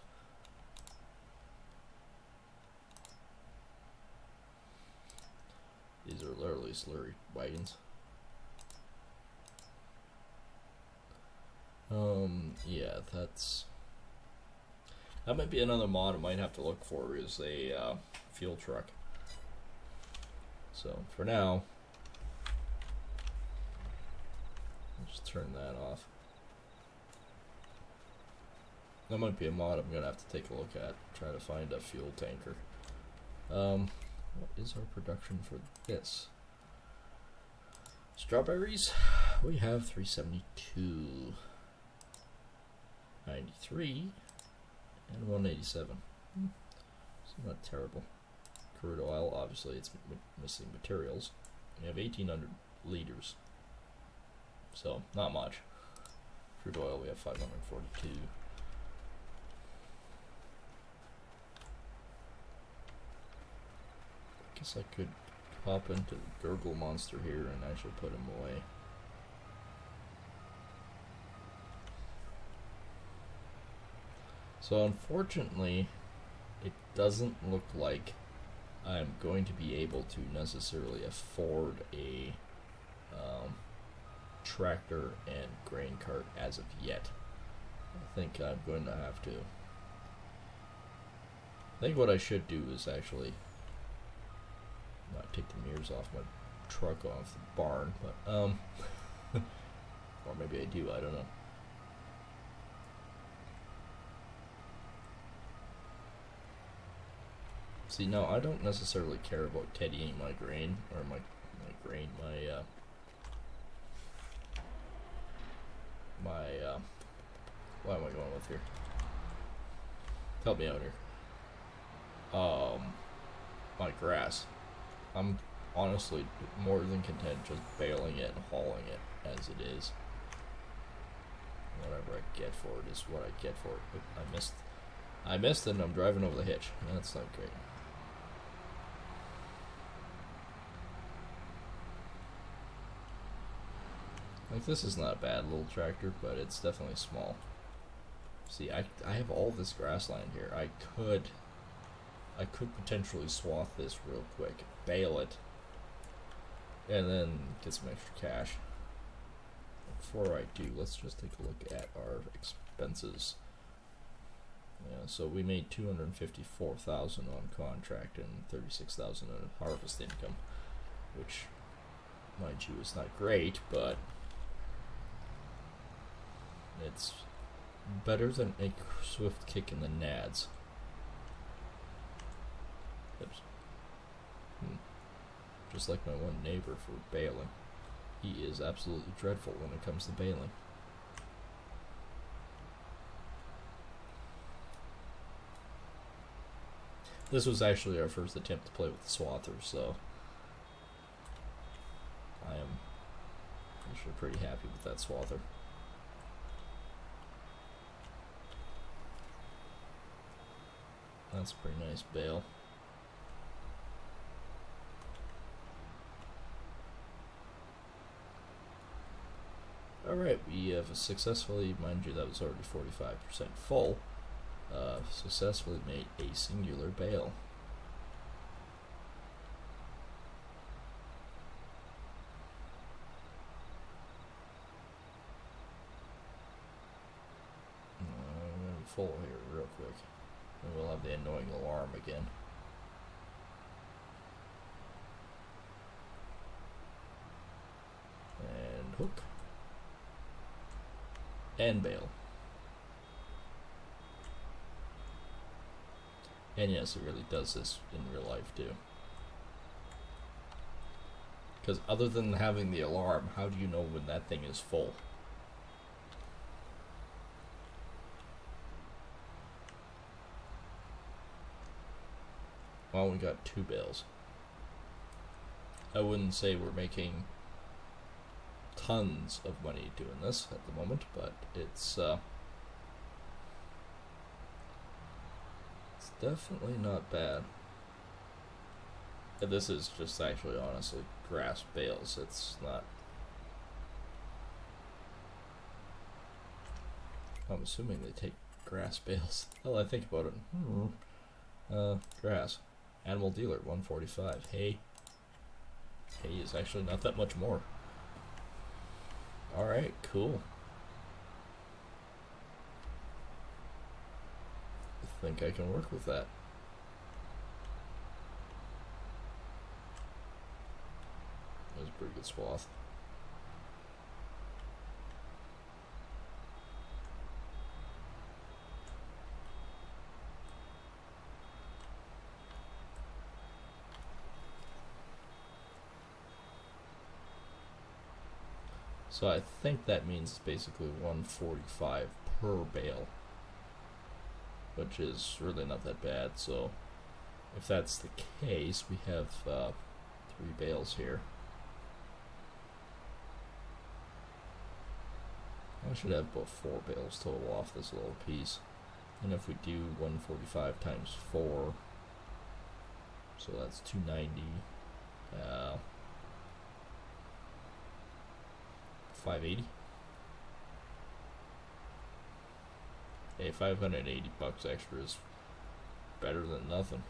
These are literally slurry wagons. Yeah, that might be another mod I might have to look for, is a fuel truck. So for now, I'll just turn that off. That might be a mod I'm gonna have to take a look at, try to find a fuel tanker. What is our production for this? Strawberries, we have 372, 93, and 187. It's not terrible. Crude oil, obviously it's missing materials. We have 1,800 liters, so not much. Crude oil, we have 542. I guess I could hop into the Gurgle monster here and actually put him away. So unfortunately, it doesn't look like I'm going to be able to necessarily afford a tractor and grain cart as of yet. I think I'm going to have to I think what I should do is actually not take the mirrors off my truck off the barn, but or maybe I do, I don't know. See, no, I don't necessarily care about teddying my grain, or my what am I going with here? Help me out here. My grass. I'm honestly more than content just baling it and hauling it as it is. Whatever I get for it is what I get for it. But I missed it and I'm driving over the hitch. That's not great. Like, this is not a bad little tractor, but it's definitely small. See, I have all this grassland here. I could potentially swath this real quick, bale it, and then get some extra cash. Before I do, let's just take a look at our expenses. Yeah, so we made $254,000 on contract and $36,000 in harvest income, which, mind you, is not great, but it's better than a swift kick in the nads. Oops. Just like my one neighbor for baling. He is absolutely dreadful when it comes to baling. This was actually our first attempt to play with the swather, so I am actually pretty happy with that swather. That's a pretty nice bale. Alright, we have successfully, mind you, that was already 45% full, successfully made a singular bale. I'm going to be full here real quick, and we'll have the annoying alarm again. And hook. And bale. And yes, it really does this in real life too. Because other than having the alarm, how do you know when that thing is full? Well, we got 2 bales. I wouldn't say we're making tons of money doing this at the moment, but it's definitely not bad. And this is just actually honestly grass bales. It's not. I'm assuming they take grass bales. Well, I think about it. Grass. Animal dealer 145. Hay. Hay is actually not that much more. Alright, cool. I think I can work with that. That was a pretty good swath. So I think that means it's basically 145 per bale, which is really not that bad. So if that's the case, we have 3 bales here. I should have about 4 bales total off this little piece. And if we do 145 times 4, so that's 290. 580. Hey, $580 extra is better than nothing.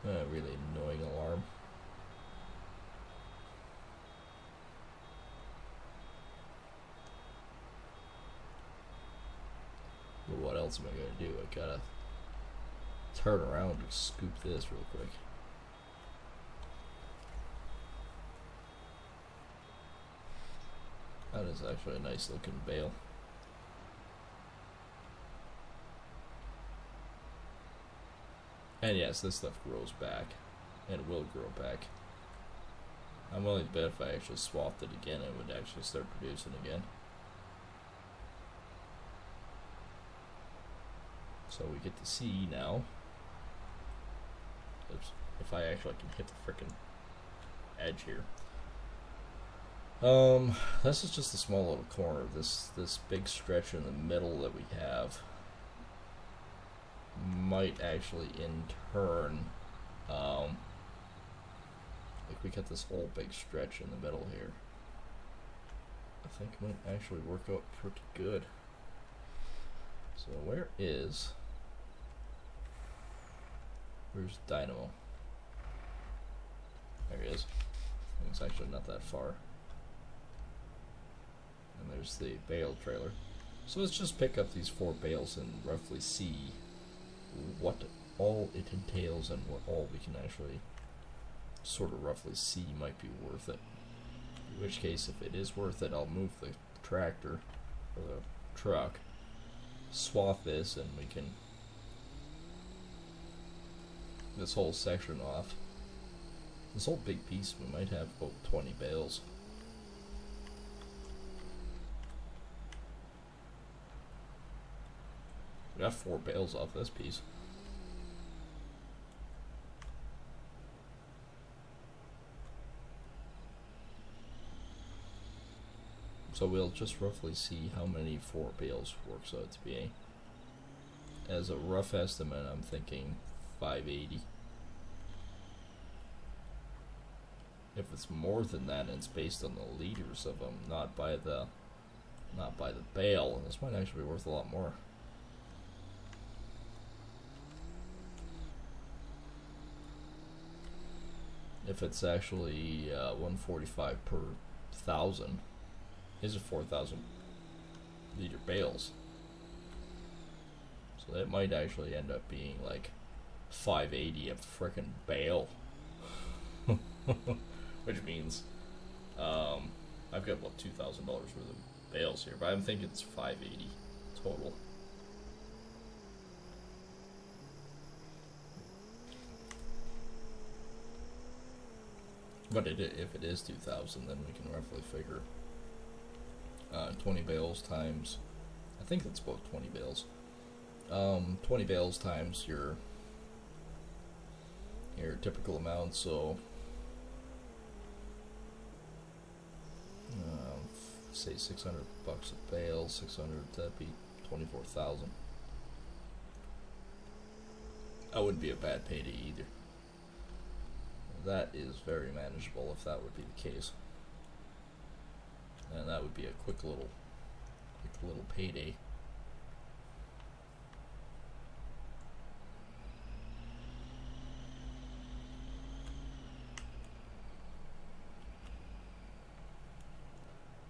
Really annoying alarm. else am I gonna do? I gotta turn around and scoop this real quick. That is actually a nice looking bale. And yes, this stuff grows back. And it will grow back. I'm willing to bet if I actually swapped it again, it would actually start producing again. So we get to see now. Oops, if I actually can hit the frickin' edge here. This is just a small little corner. This big stretch in the middle that we have might actually in turn, like we got this whole big stretch in the middle here. I think it might actually work out pretty good. So where's Dynamo? There he is. It's actually not that far. And there's the bale trailer. So let's just pick up these 4 bales and roughly see what all it entails and what all we can actually sort of roughly see might be worth it. In which case, if it is worth it, I'll move the tractor or the truck, swath this, and we can this whole section off. This whole big piece, we might have about 20 bales. We got 4 bales off this piece. So we'll just roughly see how many 4 bales works out to be. As a rough estimate, I'm thinking 580. If it's more than that, and it's based on the liters of them, not by the bale, this might actually be worth a lot more. If it's actually 145 per 1,000, these are 4,000 liter bales. So that might actually end up being like 580 a frickin' bale. Which means I've got about $2,000 worth of bales here, but I'm thinking it's 580 total. But if it is 2,000, then we can roughly figure 20 bales times, I think it's about 20 bales. 20 bales times your typical amount, so say 600 bucks a bale, 600, that'd be 24,000. That wouldn't be a bad payday either. That is very manageable if that would be the case. And that would be a quick little payday.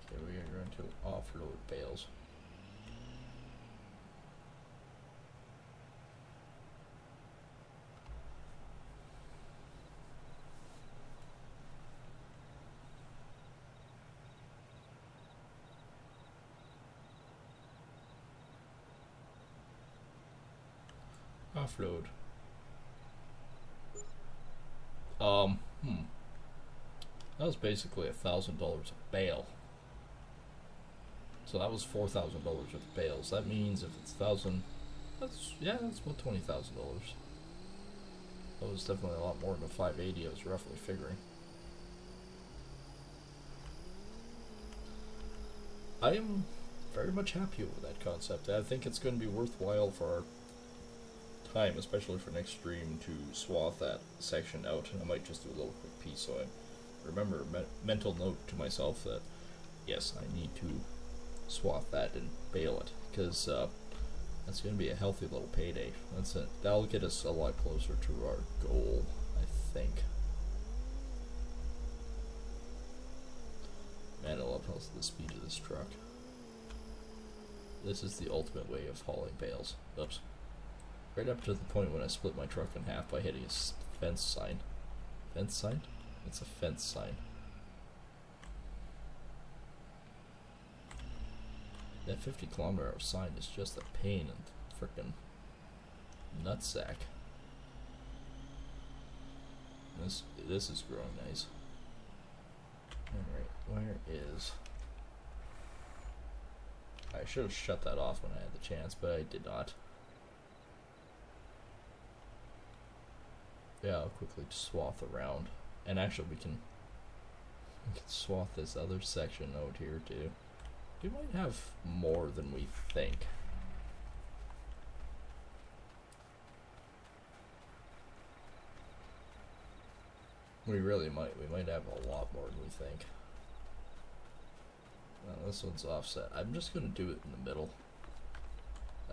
Okay, we are going to offload bales. Offload. That was basically $1,000 a bale. So that was $4,000 worth of bales. That means if it's 1,000, that's about $20,000. That was definitely a lot more than the 580 I was roughly figuring. I am very much happy with that concept. I think it's going to be worthwhile for our time, especially for next stream, to swath that section out. And I might just do a little quick piece so I remember mental note to myself that yes, I need to swath that and bale it, because that's going to be a healthy little payday. That'll get us a lot closer to our goal, I think. Man, I love the speed of this truck. This is the ultimate way of hauling bales. Oops. Right up to the point when I split my truck in half by hitting a fence sign. Fence sign? It's a fence sign. That 50-kilometer-hour sign is just a pain in the frickin' nutsack. This is growing nice. Alright, where is... I should have shut that off when I had the chance, but I did not. Yeah, I'll quickly swath around. And actually we can swath this other section out here too. We might have more than we think. We really might. We might have a lot more than we think. This one's offset. I'm just going to do it in the middle.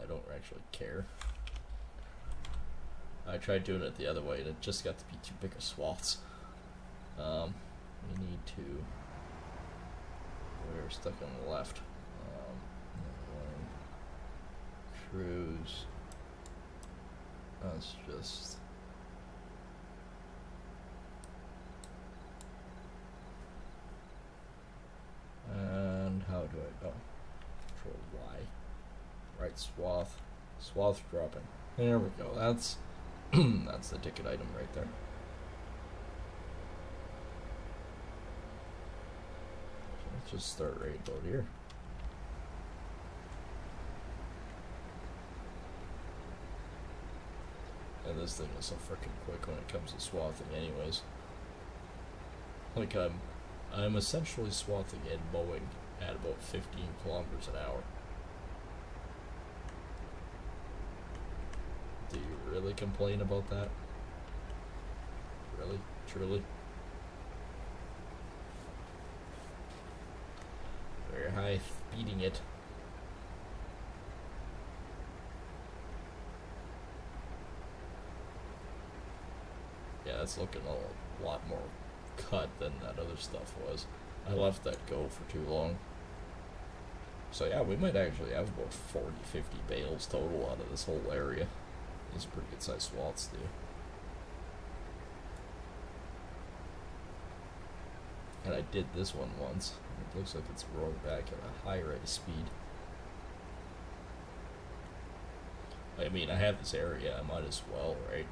I don't actually care. I tried doing it the other way and it just got to be too big of swaths. We need to... We're stuck on the left. Cruise. That's just... And how do I go? Control Y. Right swath. Swath dropping. There we go. That's that's the ticket item right there. So let's just start right about here. And this thing is so freaking quick when it comes to swathing anyways. Like I'm essentially swathing and mowing at about 15 kilometers an hour. Do you really complain about that? Really? Truly? Very high speeding it. Yeah, it's looking a lot more cut than that other stuff was. I left that go for too long. So yeah, we might actually have about 40-50 bales total out of this whole area. These are pretty good sized swaths too. And I did this one once. It looks like it's rolling back at a high rate of speed. I mean, I have this area, I might as well, right?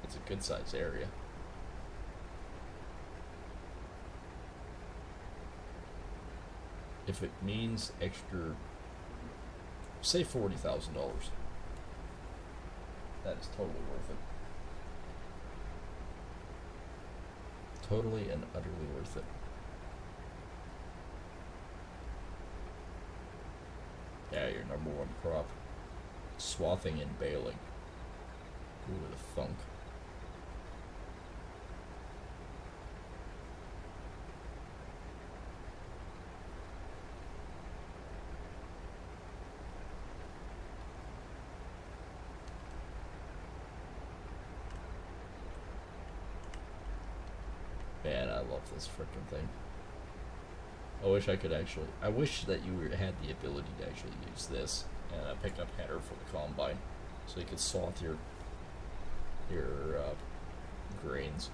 It's a good size area. If it means extra, say $40,000, that is totally worth it. Totally and utterly worth it. Yeah, your number one crop. Swathing and baling. Who would have thunk? Man, I love this frickin' thing. I wish I could actually... I wish that you had the ability to actually use this and a pickup header for the combine, so you could swath your grains.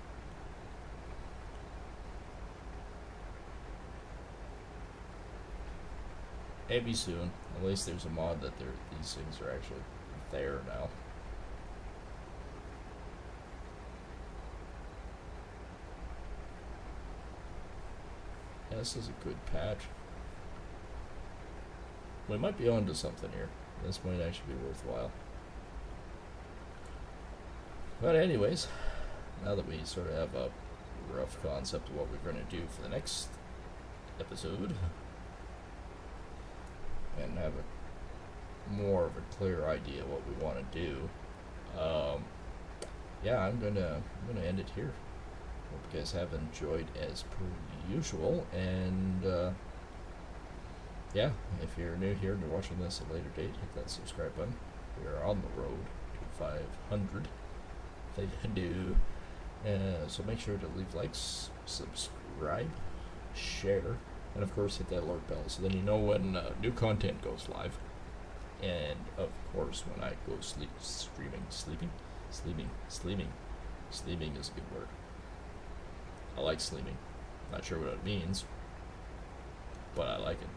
Maybe soon. At least there's a mod that these things are actually there now. Yeah, this is a good patch. We might be onto something here. This might actually be worthwhile. But anyways, now that we sort of have a rough concept of what we're going to do for the next episode, and have a more of a clear idea what we want to do, yeah, I'm gonna end it here. Hope you guys have enjoyed as per usual, and yeah, if you're new here and you're watching this at a later date, hit that subscribe button. We are on the road to 500. They do. So make sure to leave likes, subscribe. subscribe, share, and of course hit that alert bell so then you know when new content goes live. And of course when I go sleeping is a good word. I like sleeping. Not sure what it means, but I like it.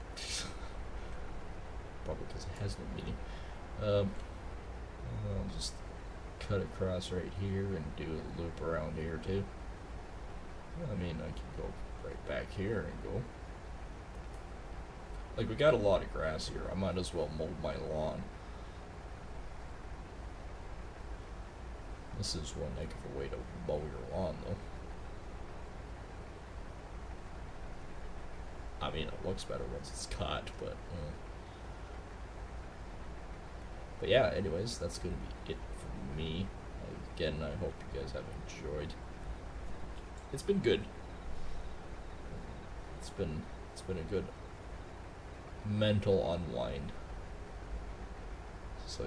Probably because it has no meaning. I'll just cut across right here and do a loop around here too. I mean, I can go right back here and go. Like, we got a lot of grass here. I might as well mow my lawn. This is one heck of a way to mow your lawn, though. I mean, it looks better once it's cut, but yeah, anyways, that's going to be it for me. Again, I hope you guys have enjoyed. It's been good. It's been a good mental unwind.